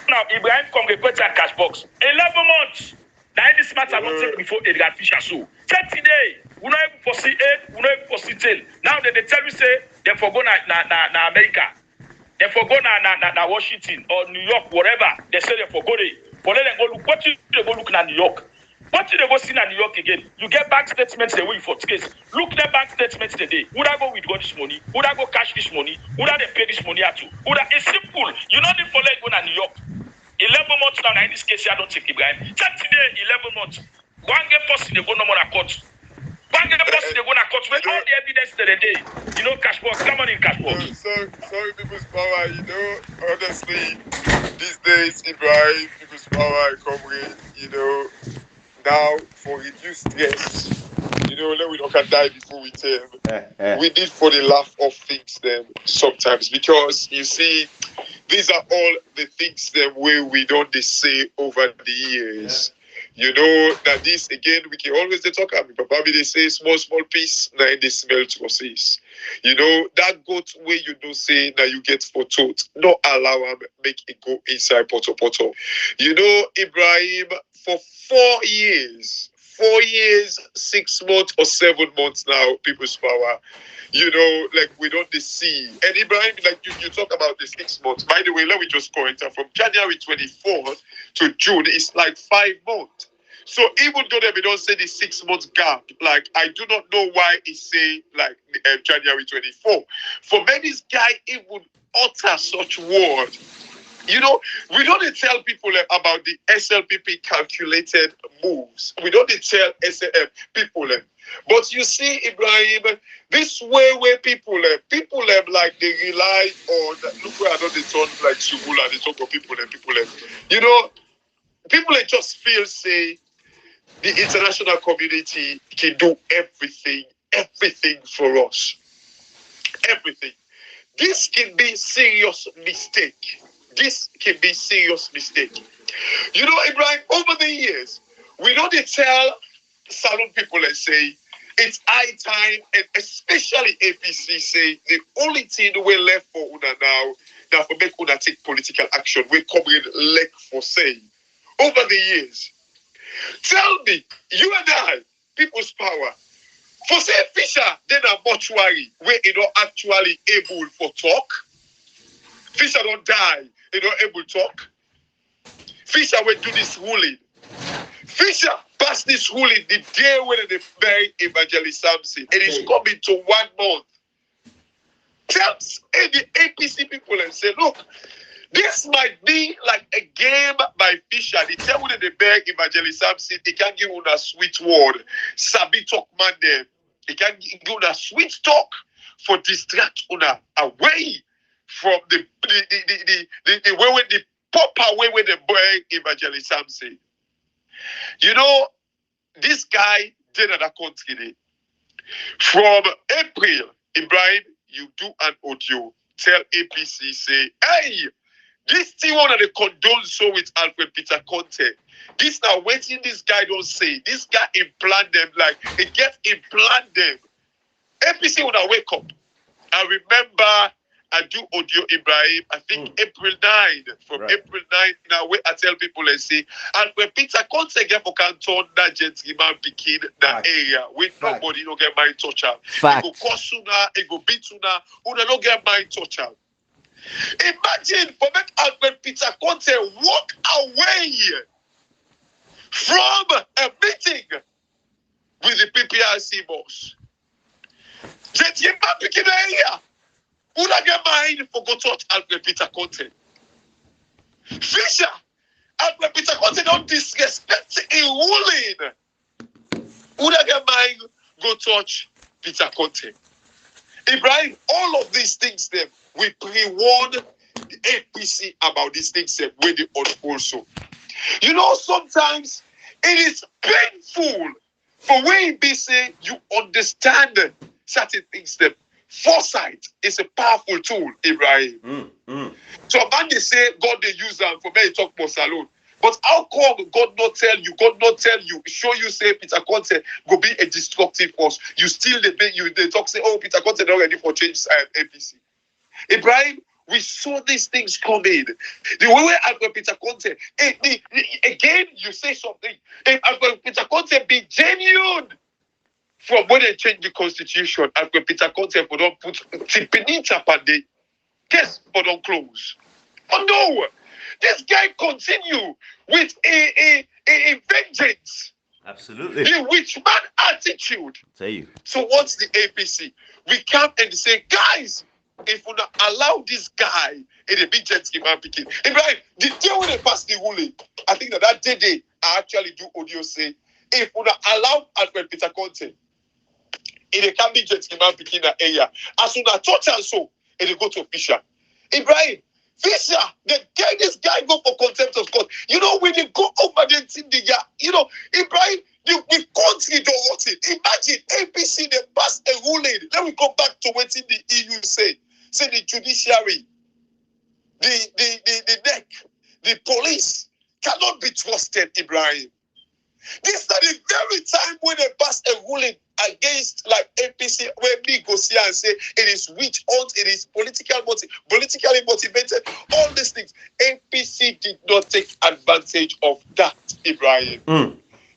Now Ibrahim come report and cash box 11 months. Now this matter don't take before Edgar Fisher so. Check today. We not able to see A, we not able to see tail. Now they tell you say they for go na America. They for go na Washington or New York, whatever. They say they for go there. For let them go look. What you they go look na New York? What you they go see na New York again? You get bank statements they win for case. Look the bank statements today. Would I go withdraw this money? Would I go cash this money? Would I pay this money at you? Would I? It's simple. You know the for let go na New York. 11 months now in this case, I don't take Ibrahim. Check today, 11 months. One get person they go no more court. One get person they go na court with all the evidence to the day. You know, cash box. Come on in cash box. Sorry, people's power. You know, honestly, these days, Ibrahim, people's power, comrade. You know, now for reduced stress. You know, let we not can die before we tell. We need for the laugh of things them sometimes because you see. These are all the things that we don't say over the years. You know, that this, again, we can always talk about it. But probably they say small piece, now they smell process. You know, that goat way you do say, now you get for tote. Not allow them make it go inside poto. You know, Ibrahim, for 4 years, 6 months or 7 months now, people's power. You know, like we don't see. And Ibrahim, like you talk about the 6 months. By the way, let me just correct her. From January 24th to June, it's like 5 months. So even though they don't say the 6 months gap, like I do not know why it say like January 24. For many guy, it would utter such word. You know, we don't tell people about the SLPP calculated moves. We don't tell people. But you see, Ibrahim, this way where people like they rely on, look where I know they talk like Sugula, they talk of people. You know, people just feel say the international community can do everything for us. Everything. This can be serious mistake. You know, Ibrahim, over the years, we don't tell salon people and say, it's high time, and especially APC say, the only thing we're left for Una now for make Una take political action, we're coming left for saying. Over the years, tell me, you and I, people's power, for say Fisher, then a mortuary, where you don't actually able for talk. Fisher don't die, they don't able to talk. Fisher will do this ruling. Fisher passed this ruling the day when they bury Evangelist Samson. It is coming to 1 month. Tells the APC people and say, look, this might be like a game by Fisher. The time when they bury Evangelist Samson, he can give una sweet word. Sabi talk man there. He can give una sweet talk for distract una away from the way the proper way where they bury Evangelist Samson. You know, this guy did another country. From April, Ibrahim, you do an audio. Tell APC, say, hey, this thing one of the condone so with Alfred Peter Conte. This now waiting this guy don't say. This guy implant them like it get implant them. APC when I wake up. I remember I do audio Ibrahim, I think April 9. From April 9, now where I tell people and say, Alfred Peter Conte get for canton that gentleman picking that area. With nobody don't get my touch out. It go cost una, it go beat una don't get my touch out. Imagine for make Alfred Peter Conte walk away from a meeting with the PPRC boss. Gentleman picking the area. Who don't get mind for go touch Alfred Peter Conte? Fisher, Alfred Peter Conte don't disrespect a ruling. Who don't get mind go touch Peter Conte? Ibrahim, all of these things them, we pre-warn the APC about these things them when they unfold so. You know, sometimes it is painful for when you say you understand certain things them. Foresight is a powerful tool, Ibrahim. So man they say God they use them for me to talk more salon. But how come God not tell you, show you say Peter Conte go be a destructive force. You still they talk say, oh, Peter Conte not ready for change APC. Ibrahim, we saw these things coming. The way Alfred Peter Conte, again you say something. If Alfred Peter Conte be genuine. From when they change the constitution, Alfred Peter Conte for don't put Tipinita Pande, case for don't close. Oh no! This guy continue with a vengeance. Absolutely. The witch man attitude. Tell you. So what's the APC? We come and say, guys, if we not allow this guy in a big jet ski man picking. Ibrahim, the day when they pass the ruling, I think that day I actually do audio say, if we not allow Alfred Peter Conte it can be jet man picking that area. As soon as touch and so, it go to Fisher. Ibrahim, Fisher, they get this guy go for contempt of court. You know, when they go over the year, you know, Ibrahim, the country don't want it. Imagine APC, they pass a ruling. Let me go back to what the EU say. Say the judiciary, the NEC, the police cannot be trusted, Ibrahim. This is the very time when they pass a ruling against like APC, where me go see and say it is witch hunt, it is politically motivated, all these things. APC did not take advantage of that, Ibrahim.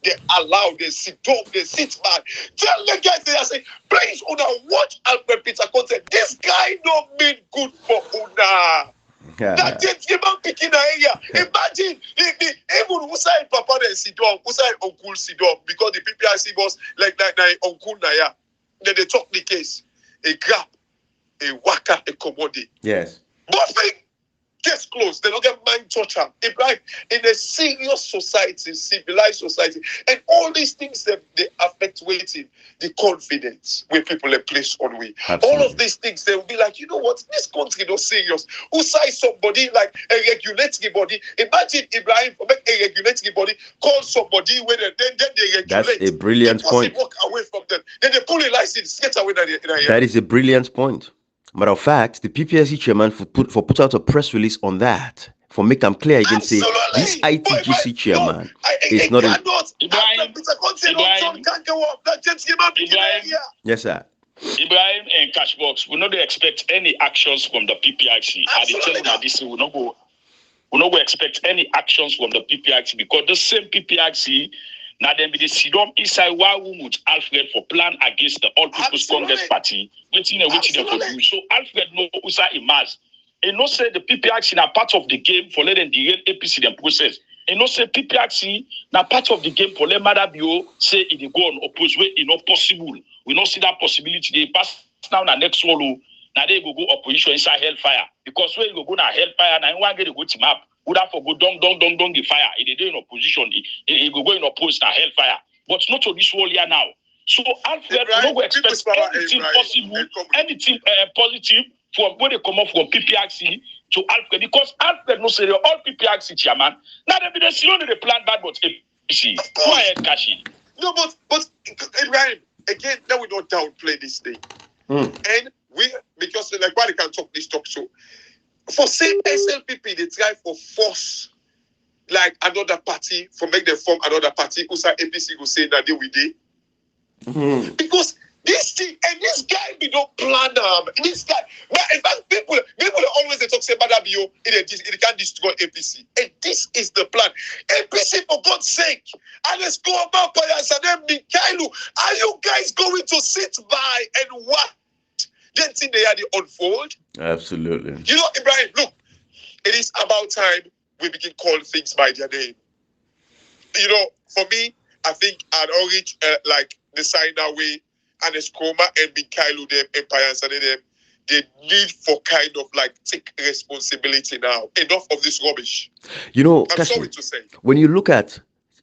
They allow, they sit back. Tell the guys they are saying, please, Una, watch Alfred Peter Conte. This guy don't mean good for Una. That gentleman picking the area. Imagine even Usai Papa and Sidon, Usai Uncle Sidon, because the PPIC was like Uncle Naya. Then they talk the case. A gap, a waka, a commodity. Yes. Nothing gets close. They don't get mind torture. Ibrahim, in a serious society, civilized society, and all these things that they affect waiting, the confidence where people are placed on we. All of these things, they will be like, you know what, this country not serious. Who say somebody like a regulatory body? Imagine Ibrahim for make a regulatory body call somebody when then they regulate. That's a brilliant point. Walk away from them. Then they pull a license, get away. That is a brilliant point. Matter of fact, the PPSC chairman put out a press release on that for make them clear again. Say this ITGC chairman is not a. Yes, sir. Ibrahim and Cashbox, we not expect any actions from the PPIC. I tell you that this will not go expect any actions from the PPIC because the same PPIC now then be the Sidom inside one room with Alfred for plan against the All People's Congress Party, waiting them for you. So Alfred no usa imas. And no say the PPIC are part of the game for letting the APC them process. You know, say PPRC, now part of the game for let Madabio say it go on oppose way, not possible. We don't see that possibility. They pass now the next solo. Now they go opposition inside hellfire. Because when you go na hellfire, now one get to go team up. Would have for go dong the fire. It is in opposition. It go in oppose na hellfire. But not to this whole year now. So Alfred, we don't expect anything possible, anything positive from when they come up from PPRC to Alfred, because Alfred no say all PPRC chairman. Now they be the slow the plan bad, but APC. Go ahead, Kashi. No, but Ibrahim, again, now we don't downplay this thing. And we, because like why they can talk this talk show. For say SLPP, they try for force like another party, for make them form another party, who say APC go say that they will do. Because this thing and this guy we don't plan this guy, but in fact people always they talk say Badabio it can destroy APC, and this is the plan. APC, for God's sake, and let's go about Payas and then Mikailu, are you guys going to sit by and what then thing they had to unfold? Absolutely. You know, Ibrahim, look, it is about time we begin calling things by their name. You know, for me, I think I'd already like the sign away and the Skroma and Mikailu them empires and them, they need for kind of like take responsibility now. Enough of this rubbish. You know, I'm Kashi, sorry to say. when you look at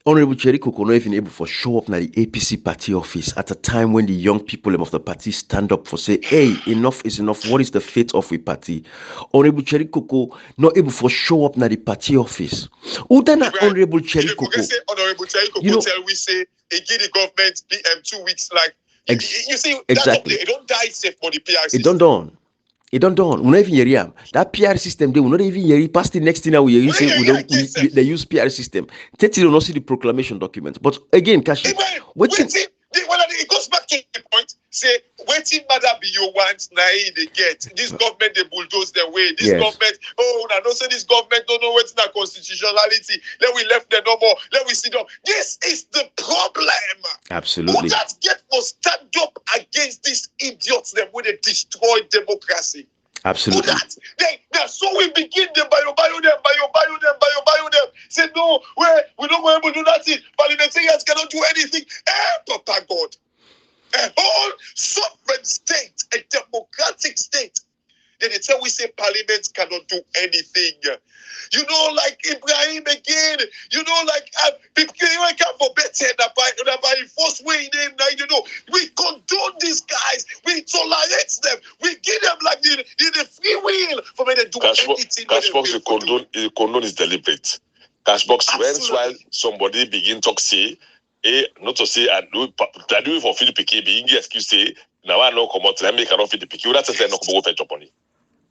Honorable Cheriko not even able to show up at the APC party office at a time when the young people of the party stand up for say, hey, enough is enough. What is the fate of a party? Honorable Cheriko not able to show up at the party office. Who then Honorable Cheriko? Honorable Cheriko tell we say he give the government 2 weeks like you see exactly. It don't die safe for the PR system. It don't dawn. It don't dawn. We not even hear him. That PR system, they will not even hear it. Past the next thing now we say they use PR system. Tete will not see the proclamation document. But again, Kashi, it goes back to the point. Say, waiting matter be your wants now they get. This government they bulldoze their way. This government, I don't say this government don't know what's not constitutionality. Then we left them no more. Let we sit down. This is the problem. Absolutely. Who that get must stand up against these idiots them when they destroy democracy. Absolutely. That's so we begin them bio them. Say no, we don't want to do nothing. Parliamentarians cannot do anything. Papa God. A whole sovereign state, a democratic state. Then they tell we say parliament cannot do anything. You know, like Ibrahim again. You know, like people can't for better by force way name now. You know, we condone these guys. We tolerate them. We give them like the free will for me to do anything. Cashbox condone is deliberate. Cashbox when while somebody begin to say. Not to say and do it for Philip PK being excuse say now I know come out and make cannot fit the PK. That's a no go fetch up on it.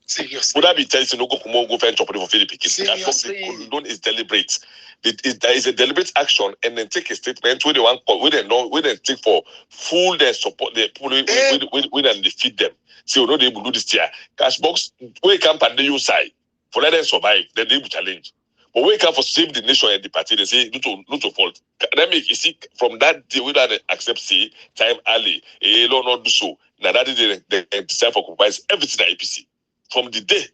Seriously. Would I be telling you no go fetch up on for Philip PK? Condone is deliberate. There is a deliberate action and then take a statement where they want where they take for full their support the people and defeat them. See you know they will do this year. Cashbox where camp and the side for let them survive, then they will challenge. But when it comes for save the nation and the party, they say not to fault. That make you see from that day we don't accept say time early, law not do so. Now that is they decide for compromise everything at APC. From the day,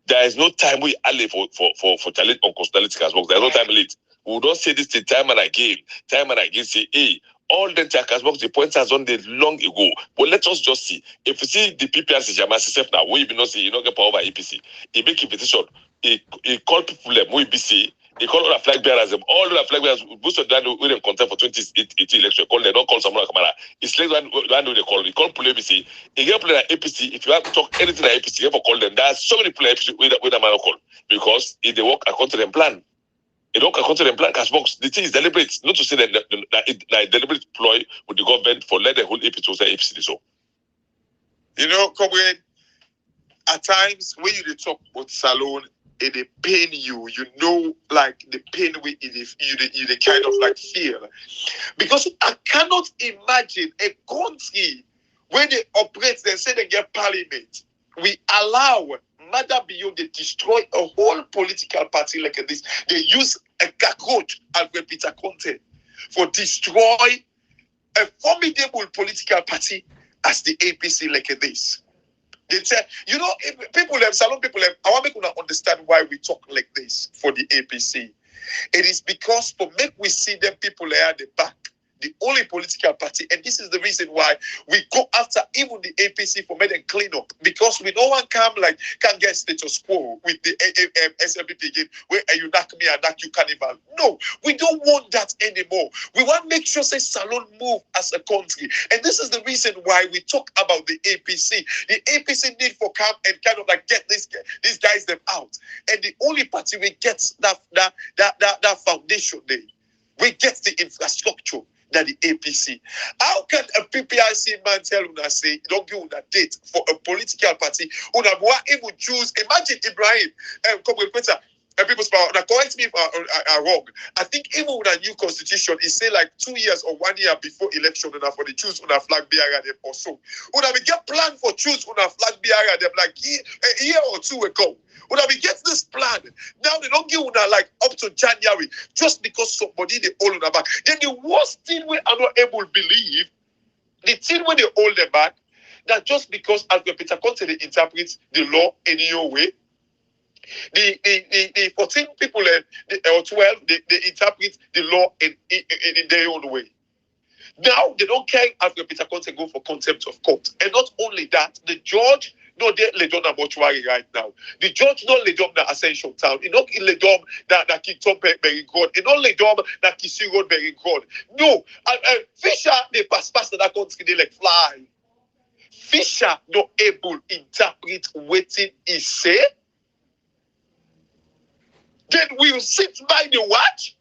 there is no time we early for challenge on constitutionality as well. There is no time late. We don't say this the time and again say, hey, all the Chakasbox, the points has done the long ago. But let us just see. If you see the PPRC Jamasi now, we not see you not get power over APC. He make a petition. He call people them we BC. He call all the flag bearers them. All the flag bearers most of them we them contest for 2018 election. Call they don't call someone Kamara. It's like one they call. He call people APC. He get people at APC. If you have to talk anything at APC, you have to call them. There are so many people at APC with a man call because if they work according to their plan. They don't according to their plan. Cashbox. The thing is deliberate. Not to say that a deliberate ploy with the government for let the whole APC say APC so. You know, comrade, at times when you talk about Salone, it they pain you. You know, like the pain you kind of like feel. Because I cannot imagine a country where they operate, they say they get parliament. We allow Mother Beyond they destroy a whole political party like this. They use a cockroach and Peter Conte for destroy a formidable political party as the APC like this. They tell you know people them salon people them, I want people to understand why we talk like this for the APC. It is because for make we see them people there at the back, the only political party, and this is the reason why we go after even the APC for make them clean up, because we no one can get status quo with the SMPP again, where you knock me and knock you carnival. No, we don't want that anymore. We want to make sure say Salon move as a country, and this is the reason why we talk about the APC. The APC need for come and kind of like get these guys them out, and the only party we get that foundation there, we get the infrastructure. That the APC. How can a PPRC man tell una say don't give una date for a political party? Una even choose. Imagine Ibrahim. Come with Peter. People's power. Now correct me if I'm wrong. I think even with a new constitution, it say like 2 years or 1 year before election, una for the choose una flag bearer them or so. Una we get plan for choose una flag bearer them like a year or two ago. When we get this plan, now they don't give una like up to January just because somebody they hold on back. Then the worst thing we are not able to believe, the thing when they hold them back, that just because as Peter Conte they interpret the law in your way, the 14 people or 12 they interpret the law in their own way. Now they don't care as Peter Conte go for contempt of court, and not only that, the judge. No, they lay down a mortuary right now. The judge not lay down the Ascension Town. He not lay down that Kingston Berry Road. He not lay down that Kisi Road Berry Road. No, Fisher they pass that country they like fly. Fisher not able to interpret waiting he say. Then we'll sit by the watch.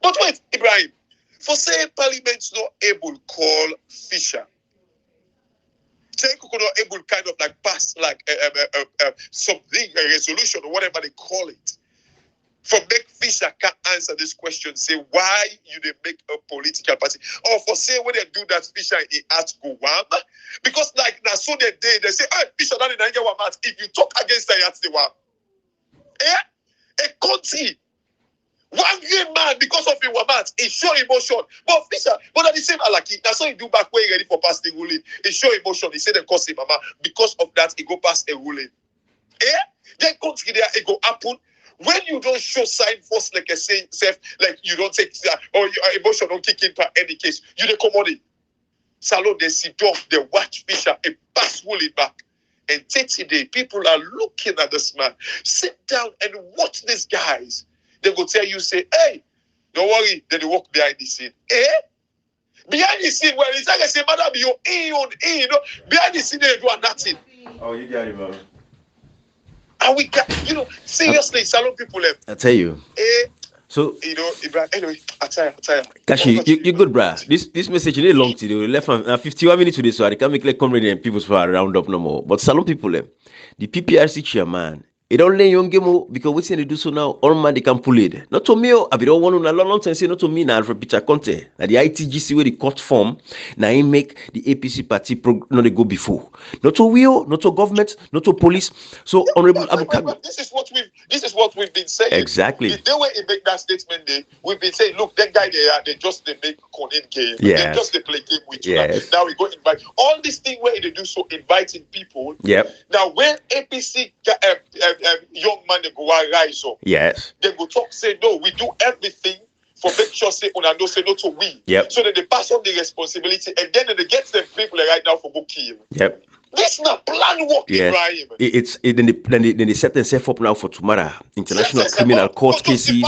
But wait, Ibrahim, for say Parliament's not able to call Fisher. Say could not able kind of like pass like something, a resolution or whatever they call it. For make Fisher can't answer this question, say why you they make a political party. Or for say when they do that, Fisher he ask go one. Because like now so they say, hey, Fisher not in Nigeria one match. If you talk against the ask the one. A country. One great man, because of your match, he show emotion. But Fisher, but at the same Alaki, that's what he do back when he ready for pass the ruling. He show emotion. He said they cost him, mama. Because of that, he go past a ruling. Then country there, it go happen. When you don't show sign first, like I say, self, like you don't take or your emotion don't kick in per any case, you the commodity. Salon, they sit down, they watch Fisher, and pass ruling back. And 30 days, people are looking at this man. Sit down and watch these guys. They go tell you, say, hey, don't worry, they walk behind the scene. Behind the scene, well, it's like I say, madam, you're in, behind the scene, they do nothing. Oh, you got it, man. And we got, seriously, Salon people left. I tell you. So, Ibrahim, anyway, I tell you. Kashi, you're good, bruh. This message is long today. We left 51 minutes today, so I can't make like comrade and people's power round up no more. But Salon people left. The PPRC chairman, it don't let young game because we see they do so now. All man they can pull it. Not to me, I be don't want to long time say not to me now for Peter Conte. Now the ITGC where the court form now he make the APC party no they go before. Not to we, not to government, not to police. So honorable Abu. This is what we've been saying. Exactly. The way he make that statement, we've been saying, look, that guy they make Conan game. Yes. They just they play game with you. Yes. Now we go invite all this thing where they do so inviting people. Yep. Now when APC young man they go rise up. Yes. They go talk say no, we do everything for make sure say una no say no to we. Yep. So that they pass on the responsibility and then they get them people right now for go kill. Yep. This not plan work, yes. Ibrahim. Then they set themselves up now for tomorrow. International criminal court cases.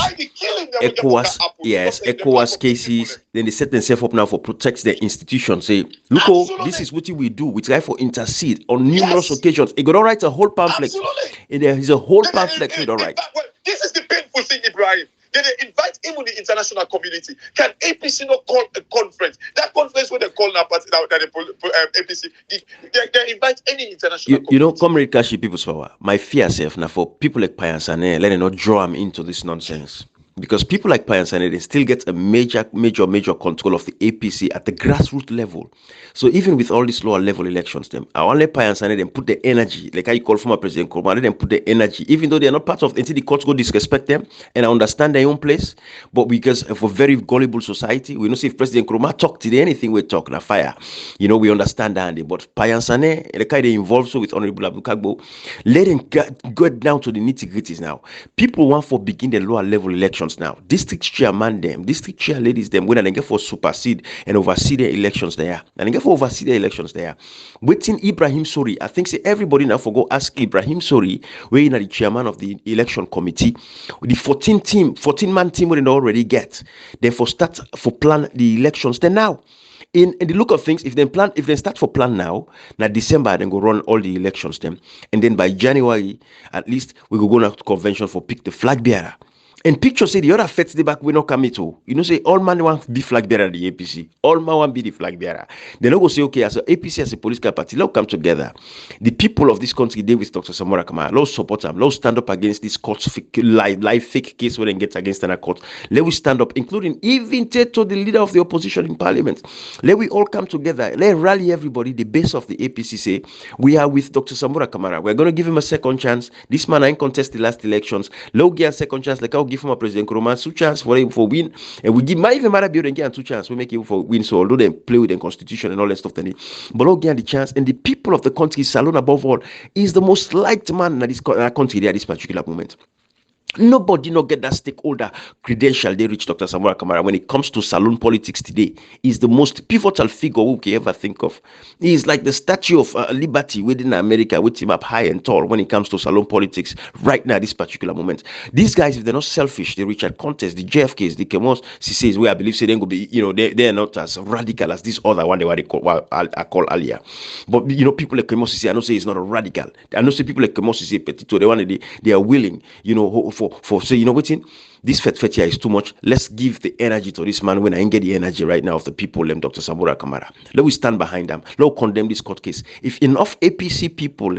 ECOWAS, yes, ECOWAS cases. Then they set themselves up now for protect their institution. Say, look, this is what we do. We try for intercede on numerous occasions. He got to write a whole pamphlet. And there is a whole pamphlet we don't write. This is the painful thing, Ibrahim. They invite even the international community. Can APC not call a conference? That conference where they call now party that the APC, they invite any international community. You know, Comrade Kashi, people's power. My fear self now for people like Payansane, let them not draw them into this nonsense. Because people like Payansane, they still get a major control of the APC at the grassroots level. So even with all these lower level elections, I want to let Payansane them put the energy, like how you call former President Nkrumah, let them put the energy, even though they are not part of, until the courts go disrespect them, and I understand their own place, but because of a very gullible society, we know see if President Nkrumah talk today, anything we talk, na fire. You know, we understand that, but Payansane, the kind they involved so with Honorable Abukagbo, let them go down to the nitty-gritties now. People want for begin the lower level elections. elections now. District chairman them, district chair ladies them, when they get for supersede and oversee their elections there. And they get for oversee their elections there. Waiting Ibrahim Sori, I think say everybody now for go ask Ibrahim Sori, where you know the chairman of the election committee, the 14-man team we already get. Therefore start for plan the elections then now. In the look of things, if they start for plan now December, then go run all the elections then, and then by January at least we go to convention for pick the flag bearer. And picture say the other feds the back we not come to. You know, say all man want be flag bearer the APC. All man want be the flag bearer. They not go say, okay, as a APC, as a political party, let's come together. The people of this country, they with Dr. Samora Kamara, let's support them. Let's stand up against this court live fake case when they get against another court. Let we stand up, including even to the leader of the opposition in parliament. Let we all come together. Let rally everybody. The base of the APC say, we are with Dr. Samora Kamara. We're going to give him a second chance. This man ain't contest the last elections. Let we get a second chance. Like I'll give him a President Nkrumah 2 chance for him for win, and we give my even matter build and get 2 chance. We make him for win. So although they play with the constitution and all that stuff, then but all get the chance. And the people of the country, Salon above all, is the most liked man in this country at this particular moment. Nobody not get that stakeholder credential they reach Dr. Samora Kamara when it comes to saloon politics today. He's the most pivotal figure we can ever think of. He is like the statue of liberty within America, with him up high and tall when it comes to saloon politics right now, this particular moment. These guys, if they're not selfish, the Richard Contest, the JFKs, the Kemos, CCs, where I believe say they go be, they're not as radical as this other one they call earlier. But people like Kemos CC, I know say it's not a radical. I know say people like Kemos CC, Petito, they are willing, for say, this fet here is too much. Let's give the energy to this man when I ain't get the energy right now of the people, Dr. Samora Kamara. Let we stand behind them. Let we condemn this court case. If enough APC people,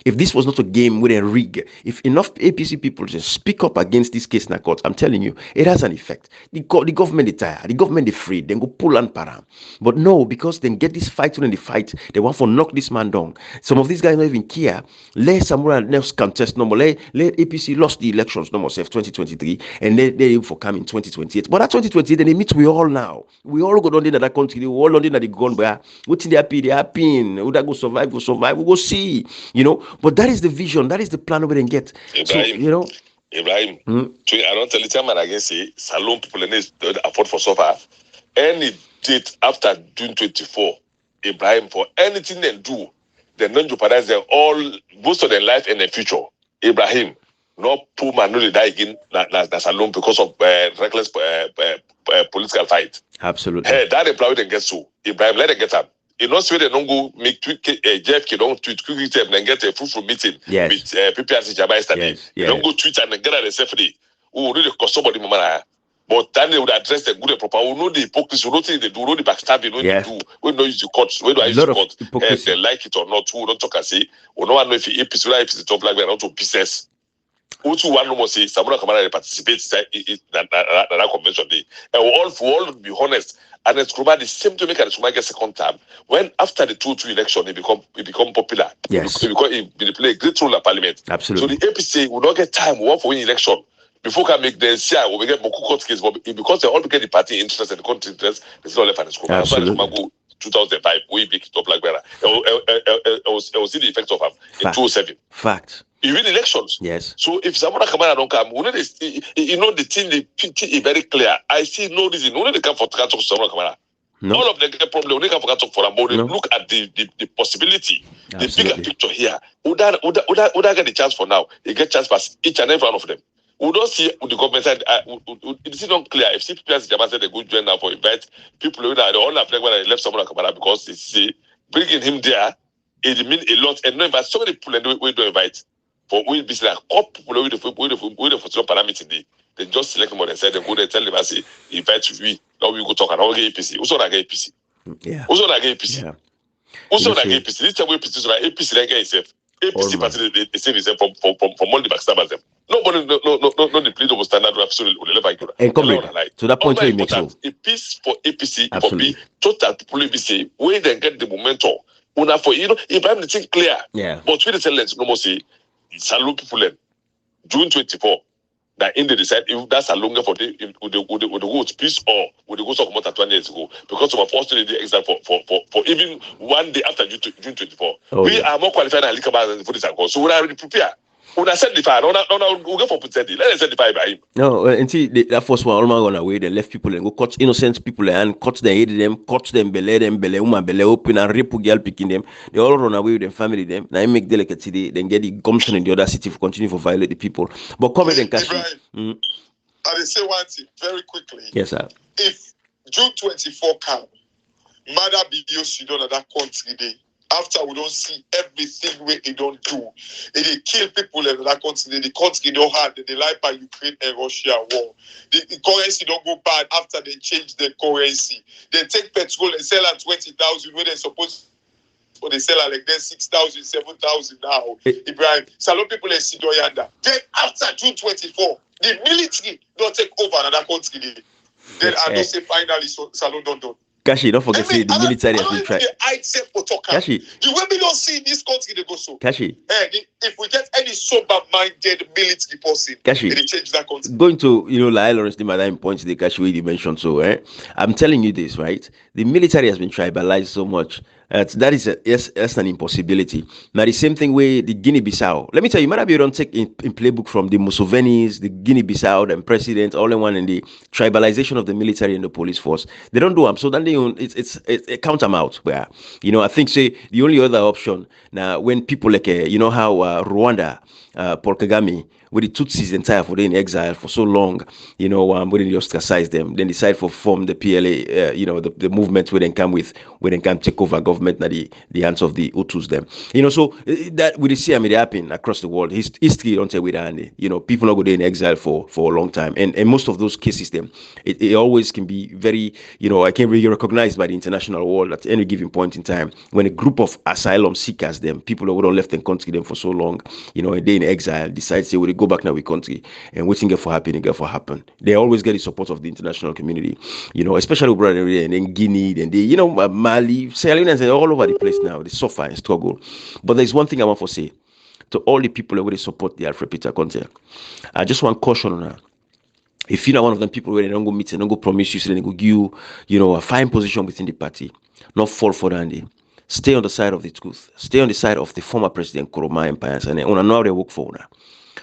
if this was not a game with a rig, if enough APC people just speak up against this case in the court, I'm telling you, it has an effect. The government is tired, the government is free, then go pull and para. But no, because then get this fight when they fight, they want to knock this man down. Some of these guys don't even care. Let Samora next contest no more. Let APC lost the elections no more, 2023, and they for coming 2028. But that 2028, then they meet we all now. We all go down in that country, we all down in that gun, but what's in they happy, who that go survive, we go see, But that is the vision, that is the plan we then get. Ibrahim, so, Ibrahim, I don't tell the chairman again say saloon people in this afford for so far. Any date after June 24, Ibrahim, for anything they do, they don't jeopardize their most of their life and their future. Ibrahim, no poor man no die again that's alone because of reckless political fight. Absolutely. Hey, that employee then get so. Ibrahim, let them get up. In no way they don't go make tweet JFK don't tweet quickly and get a fruitful meeting with PPRC Jaba yesterday. They don't go tweet and get at the safety. Who really cost somebody mama. But then they would address the good and proper. We know the hypocrisy, we know they do, we know the backstabbing, we know we know use the courts, we know use the court. They like it or not, who don't talk and say, we don't know if he APC top like we're out of business. Who one no more say Samora Kamara participates in that convention day. And we all be honest. And it's the same to make Nkrumah get second term. When after the 2-2 election, it become popular. Yes. It play a great role in parliament. Absolutely. So the APC will not get time. We want for win election. Before can make the CI, we get Moku court case, but because they all get the party interest and the country interest, there's no left for Nkrumah. That's why Nkrumah go 2005, we make it up like better. I was see the effects of him in 2007. Fact. You win elections. Yes. So if Samora Kamara don't come, we know this, the thing is very clear. I see no reason. We know they come for talk to Samora Kamara. No. All of them get problem. They come for talk for them, but they look at the possibility, Absolutely. the bigger picture here. Uda get the chance for now. They get chance pass each and every one of them. We don't see the government side. It is not clear. If CPS Jama said they go join now for invite people who are the only flag when they left Samora Kamara because they say bringing him there, it means a lot. And no invite so many people and we don't invite. For we be like couple people with the parameter they just select them and say they go there tell them I say invite we now we go talk and all get APC. Also na get APC. Yeah. Also na get APC. Yeah. Also na get APC. This time we APC so APC like itself. APC party they say itself from all the backstabbers them. Nobody no the plead of standard absolutely will never go. And come to that point where you make so. A piece for APC for be total people APC where they get the momentum. Una for Ibrahim the thing clear. Yeah. But we the tell no more say Salon people June 24 that in they decide if that's a longer for the would the go to peace or would they go talk more than 20 years ago because of a fortunate exam for even one day after June 24. We are more qualified than Likaba for this. So we are already prepared. Una 75, we'll go for pretending. Let us 75 by him. No, and see that first one, all man gone away. They left people and go cut innocent people and cut their head them, cut them, belly open and rape girl picking them. They all run away with them, family them. Now make delicate city, then get the gumption in the other city for continue to violate the people. But come and cash. I will say one thing very quickly. Yes, sir. If June 24 come, Mother BDO done at that country day. After we don't see everything where it don't do, it kill people in that country. The country don't have the life by Ukraine and Russia war. The currency don't go bad after they change the currency. They take petrol and sell at 20,000 when they're supposed to they sell at like then 6,000, 7,000 now. Ibrahim, Salon people in Sidoyanda. Then after June 24, the military don't take over another country. Then I don't say finally Salon don't done. Kashi, don't forget the military has been tried. Kashi, the way we don't see in this country, they go so. Kashi, if we get any sober-minded military person, Kashi, they change that country. Going to like Lawrence the Madame points the Kashi way you mentioned. So, I'm telling you this, right? The military has been tribalized so much. That is that's an impossibility. Now the same thing with the Guinea-Bissau. Let me tell you, maybe you don't take in playbook from the Mussolini's, the Guinea-Bissau, and president, all in one, in the tribalization of the military and the police force. They don't do them, so then it's count them out. Where I think say the only other option now when people like how Rwanda, Paul Kagame, with the Tutsis entire for in exile for so long, when they ostracize them, then decide to form the PLA, the movement where they can take over government now the hands of the Hutus them. So that we see it happen across the world. History don't tell with Andy. People are going in exile for a long time. And most of those cases them, it always can be very, I can really recognized by the international world at any given point in time when a group of asylum seekers them, people who don't left in country them for so long, and they in exile decide say we go back now we country and waiting for happen. They always get the support of the international community, especially brother and then Guinea and they, Mali, Sierra Leone, and all over the place now. They suffer and struggle. But there's one thing I want to say to all the people who support the Alfred Peter content. I just want caution on that. If you're not one of them people where they don't go meet and don't go promise you, so they go give you, a fine position within the party, not fall for that. Stay on the side of the truth. Stay on the side of the former president Nkrumah Empire and know they work for una.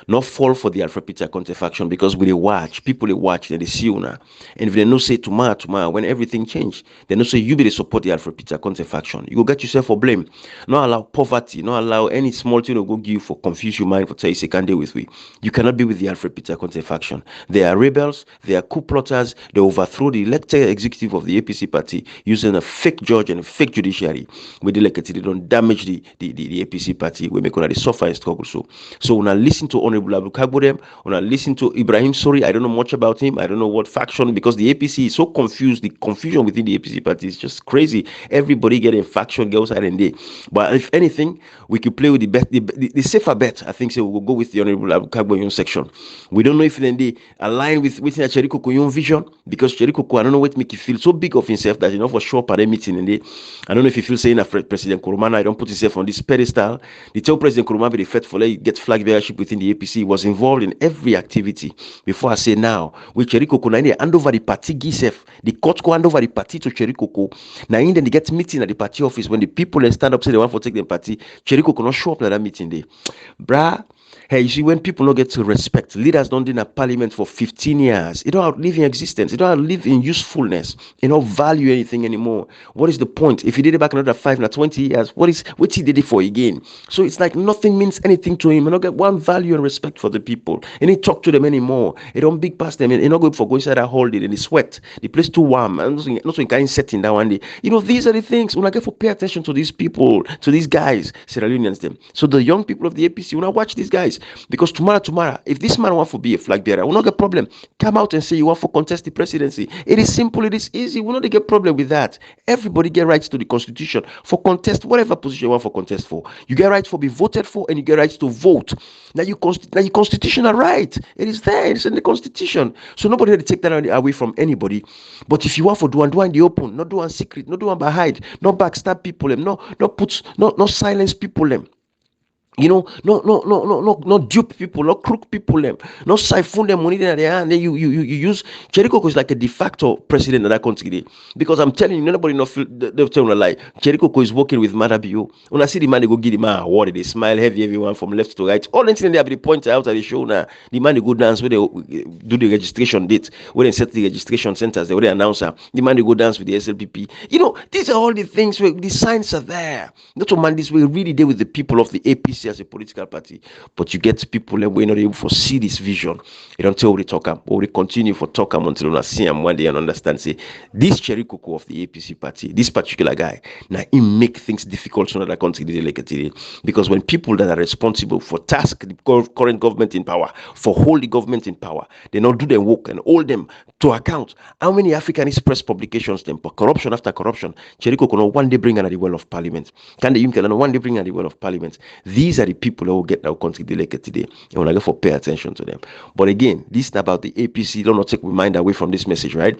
Not fall for the Alfred Peter Conte faction because we watch, people they watch and they see una. And if they no say tomorrow, when everything change, they no say you be the support the Alfred Peter Conte faction. You go get yourself for blame. Not allow poverty, not allow any small thing to go give you for confuse your mind for tell you say can't deal with we. You cannot be with the Alfred Peter Conte faction. They are rebels, they are coup plotters, they overthrow the elected executive of the APC party using a fake judge and a fake judiciary. With the elected, they don't damage the APC party. We make una the suffer and struggle. So when I listen to Honorable Abdulkabodem, when I listen to Ibrahim Sori, I don't know much about him. I don't know what faction, because the APC is so confused. The confusion within the APC party is just crazy. Everybody getting faction girls out and day. But if anything, we could play with the bet, the safer bet. I think so. We'll go with the Honorable Abdulkabodem section. We don't know if then they align with Cheriko Koyon vision, because Cheriko, I don't know what make you feel so big of himself that for sure at a meeting and I don't know if he feels saying President Nkrumah, I don't put himself on this pedestal. They tell President Nkrumah be the faithful, get flag bearership within the APC. He was involved in every activity. Before I say now, with Cheriko Konaine hand over the party Gisef, the court go hand over the party to Cheriko. Now in then they get meeting at the party office when the people stand up say they want to take the party. Cheriko cannot show up at that meeting day. Brah. Hey, you see, when people don't get to respect, leaders don't do in a parliament for 15 years. They don't outlive in existence. They don't outlive in usefulness. They don't value anything anymore. What is the point? If he did it back another 5 or 20 years, what he did it for again? So it's like nothing means anything to him. He don't get one value and respect for the people. And he talk to them anymore. He don't big past them. He not go for go inside that hole and he sweat. The place too warm. And not so kind setting down one day. These are the things. When I get for pay attention to these people, to these guys, Sierra Leoneans them. So the young people of the APC, when I watch these guys, because tomorrow, if this man wants to be a flag bearer, we'll not get problem. Come out and say you want to contest the presidency. It is simple, it is easy. We'll not get problem with that. Everybody get rights to the constitution for contest, whatever position you want for contest for. You get rights for be voted for, and you get rights to vote. Now your constitutional right. It is there. It's in the constitution. So nobody had to take that away from anybody. But if you want to do in the open, not do in secret, not do in behind, not backstab people, not silence people them. You know, not dupe people, not crook people, them, not siphon them money in their hand. Then you use Jericho is like a de facto president of that country. Because I'm telling you, nobody not feel they'll tell you a lie. Jericho is working with Madabio. When I see the man, they go give the man award, they smile heavy, everyone from left to right. All the things they have to point out at the show now. The man they go dance where they do the registration date, where they set the registration centers, they already announce her. The man they go dance with the SLPP. You know, these are all the things where the signs are there. Not to man this way really deal with the people of the APC as a political party, but you get people that we're not able to see this vision. You don't tell what they talk about, or they continue for talk until they see them one day and understand. Say this cherry cocoa of the APC party, this particular guy, now he make things difficult so that I can't like it because when people that are responsible for task the current government in power, for hold the government in power, they not do their work and hold them to account. How many Africanist press publications them for corruption after corruption? Cherry cocoa one day bring out the well of parliament. Can the one day bring out the well of parliament? These are the people that will get our country elected today. And when I go for pay attention to them. But again, this is about the APC. Don't not take my mind away from this message, right?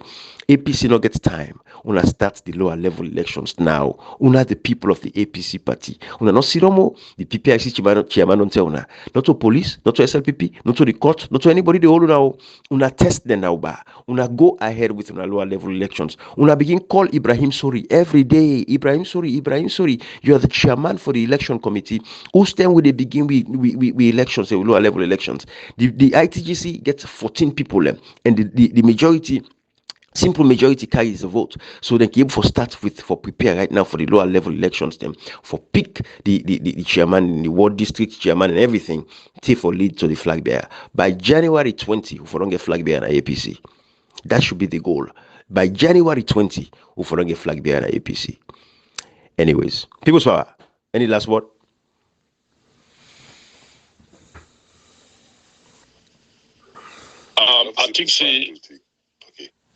APC not gets time. Una start the lower level elections now. Una the people of the APC party. Una not Siromo, the PPIC chairman don't tell una. Not to police, not to SLPP, not to the court, not to anybody they hold now. Una test them now ba. Una go ahead with una lower level elections. Una begin call Ibrahim Sori every day. Ibrahim Sori. You are the chairman for the election committee. Whose time will they begin with elections, lower level elections? The ITGC gets 14 people, and the majority. Simple majority carries the vote, so they can able to start with for prepare right now for the lower level elections. Them for pick the chairman, the ward district chairman, and everything. Take for lead to the flag bearer by January 20. If we don't get flag bearer in APC, that should be the goal. By January 20, if we don't get flag bearer in APC. Anyways, people's power. Any last word?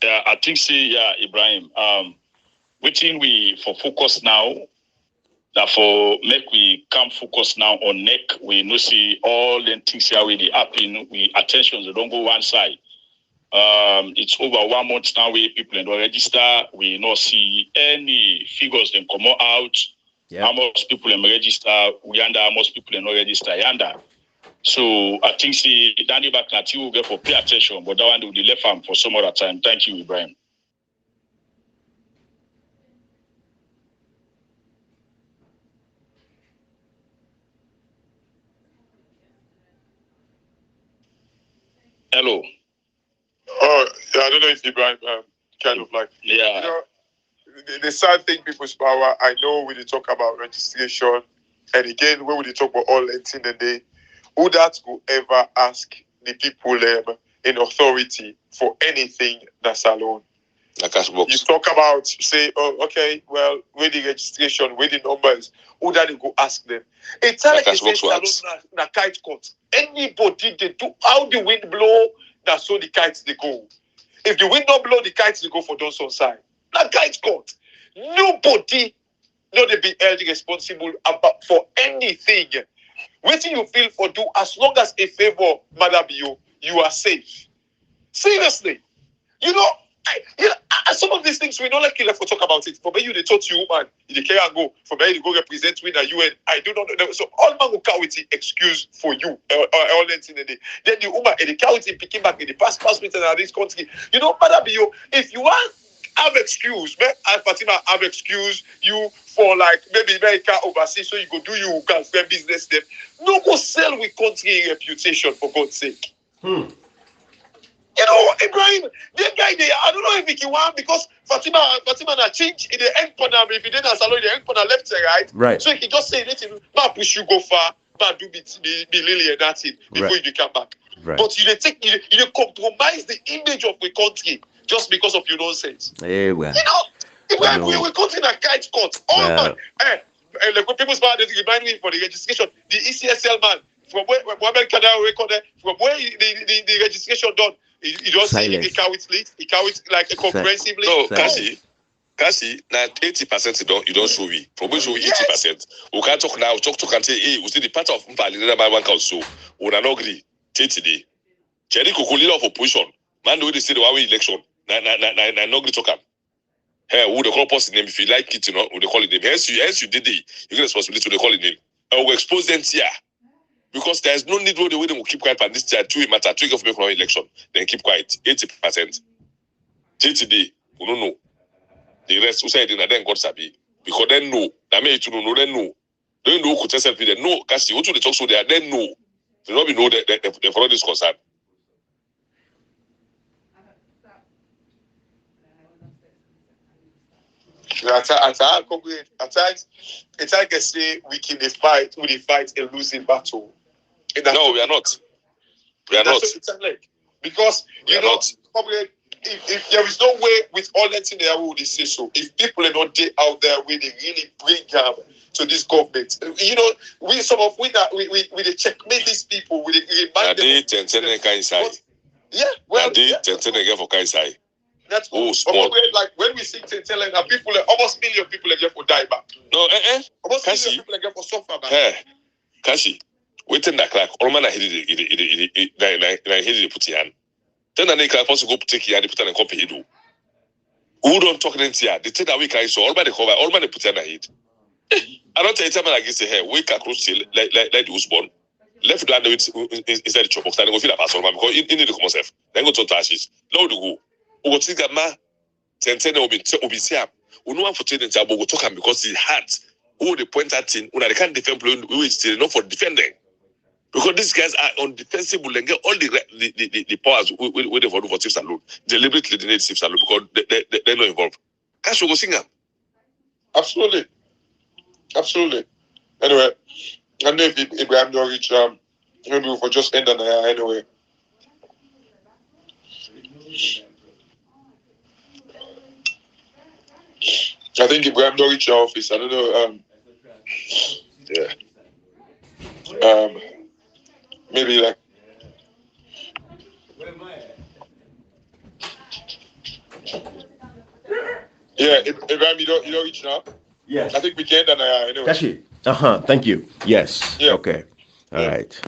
I think Ibrahim. Waiting we for focus now. That for make we come focus now on neck. We no see all the things here with the happen. We attention they don't go one side. It's over 1 month now. We people in the register. We not see any figures them come out. Yep. How much people in register? We under how much people in no register yonder. So I think Danny back at you will get for pay attention, but that one will be left arm for some other time. Thank you, Ibrahim. Hello. Oh, yeah, I don't know if Ibrahim kind of like. Yeah. You know, the sad thing, people's power, I know when they talk about registration, and again, when we talk about all in the day, who that will ever ask the people in authority for anything that's alone? Like cash box. You talk about, say, oh, okay, well, with the registration, with the numbers, who that you go ask them? It's like they say, na kite cut. Anybody, they do, how the wind blow, that's so the kites they go. If the wind don't blow, the kites they go for Johnson side. Na kite cut. Nobody, no, they be held responsible about for anything. What you feel for do as long as a favor, Madam you are safe. Seriously, you know, some of these things we don't like to talk about it. For me, you they taught you, man, you care and go. For me, you go represent with the UN. I do not know. So all man will carry the excuse for you. All in the day. Then the woman and the carry picking back in the past with this country. You know, Madam you, if you want have excuse, man, and Fatima have excuse you for like maybe America overseas, so you go do you can fair business them. No go sell with country reputation for God's sake. You know, Ibrahim, that guy there, I don't know if he can want because Fatima na change in the end corner, if he didn't allow the end corner left and right. Right. So he can just say anything, ma push you go far, ma do be Lily and that's it before right. you come back. Right. But you compromise the image of the country just because of your nonsense. Hey, well. You know, Ibrahim, we country na kite cut. Oh man, like when people's man they remind me for the registration, the ECSL man from where America recorded from where the registration done. You don't see the cow it's lit, the cow it's like a comprehensively. No, Kasi, now 80% you don't show me. From which show 80%. We can't talk now, talk and say, hey, we see the part of Mpali by one council. We are not agree. Today. Jerry Koko leader of opposition. Man, the way they say the Huawei election. Na not agree talk. Hey, who they call post name if you like it, you know, who they call it name. Hence you did it. You get responsibility to the call it name. And we expose them here. Because there's no need where they will keep quiet and this year, 2 matter, 2 of economic election, then keep quiet. 80%. JTD, we don't know. The rest who said then God sabi. Because then no. I mean to know, then no. Don't know could tell self then no. Kasi, what to the talk so there, then no. They not be know the fraud is concerned. At times, I can say we can fight a losing battle. No, we are not. We are not. Like. Because you know, if there is no way with all that in there, we would say so. If people are not there out there, where they really bring to this government, you know, we they checkmate these people, we remind them. Yeah, well, yeah. That's like when we sing telling people, almost million people again for die back. No, almost million people again for suffer back. Kashi, waiting that clock. All man, I hit it. Put your hand. Then I need to go take your hand, put on a copy. Who don't talk in here? They take that week I saw all by the cover, all by the put on a hit. I don't tell you, I guess, hey, wake across till like the Usborn. Left land inside the chop box and go feel a pass on because in the common self. Then go to ashes. No, to go. What is that man? Tentene obi siam. Uno one for trading table go talk because he had who the point at in when they can't defend who is still not for defending. Because these guys are undefensible and get all the powers where they for tips alone. Deliberately they need tips alone because they're not involved. Cash will go sing up. Absolutely. Anyway, I don't know if Ibrahim don't reach maybe we'll just end on anyway. I think Ibrahim don't reach your office. I don't know. Maybe like. Yeah, Ibrahim, you don't reach now. Yes. I think we can end on anyway. Kashi. Thank you. Yes. Yeah. Okay. All right.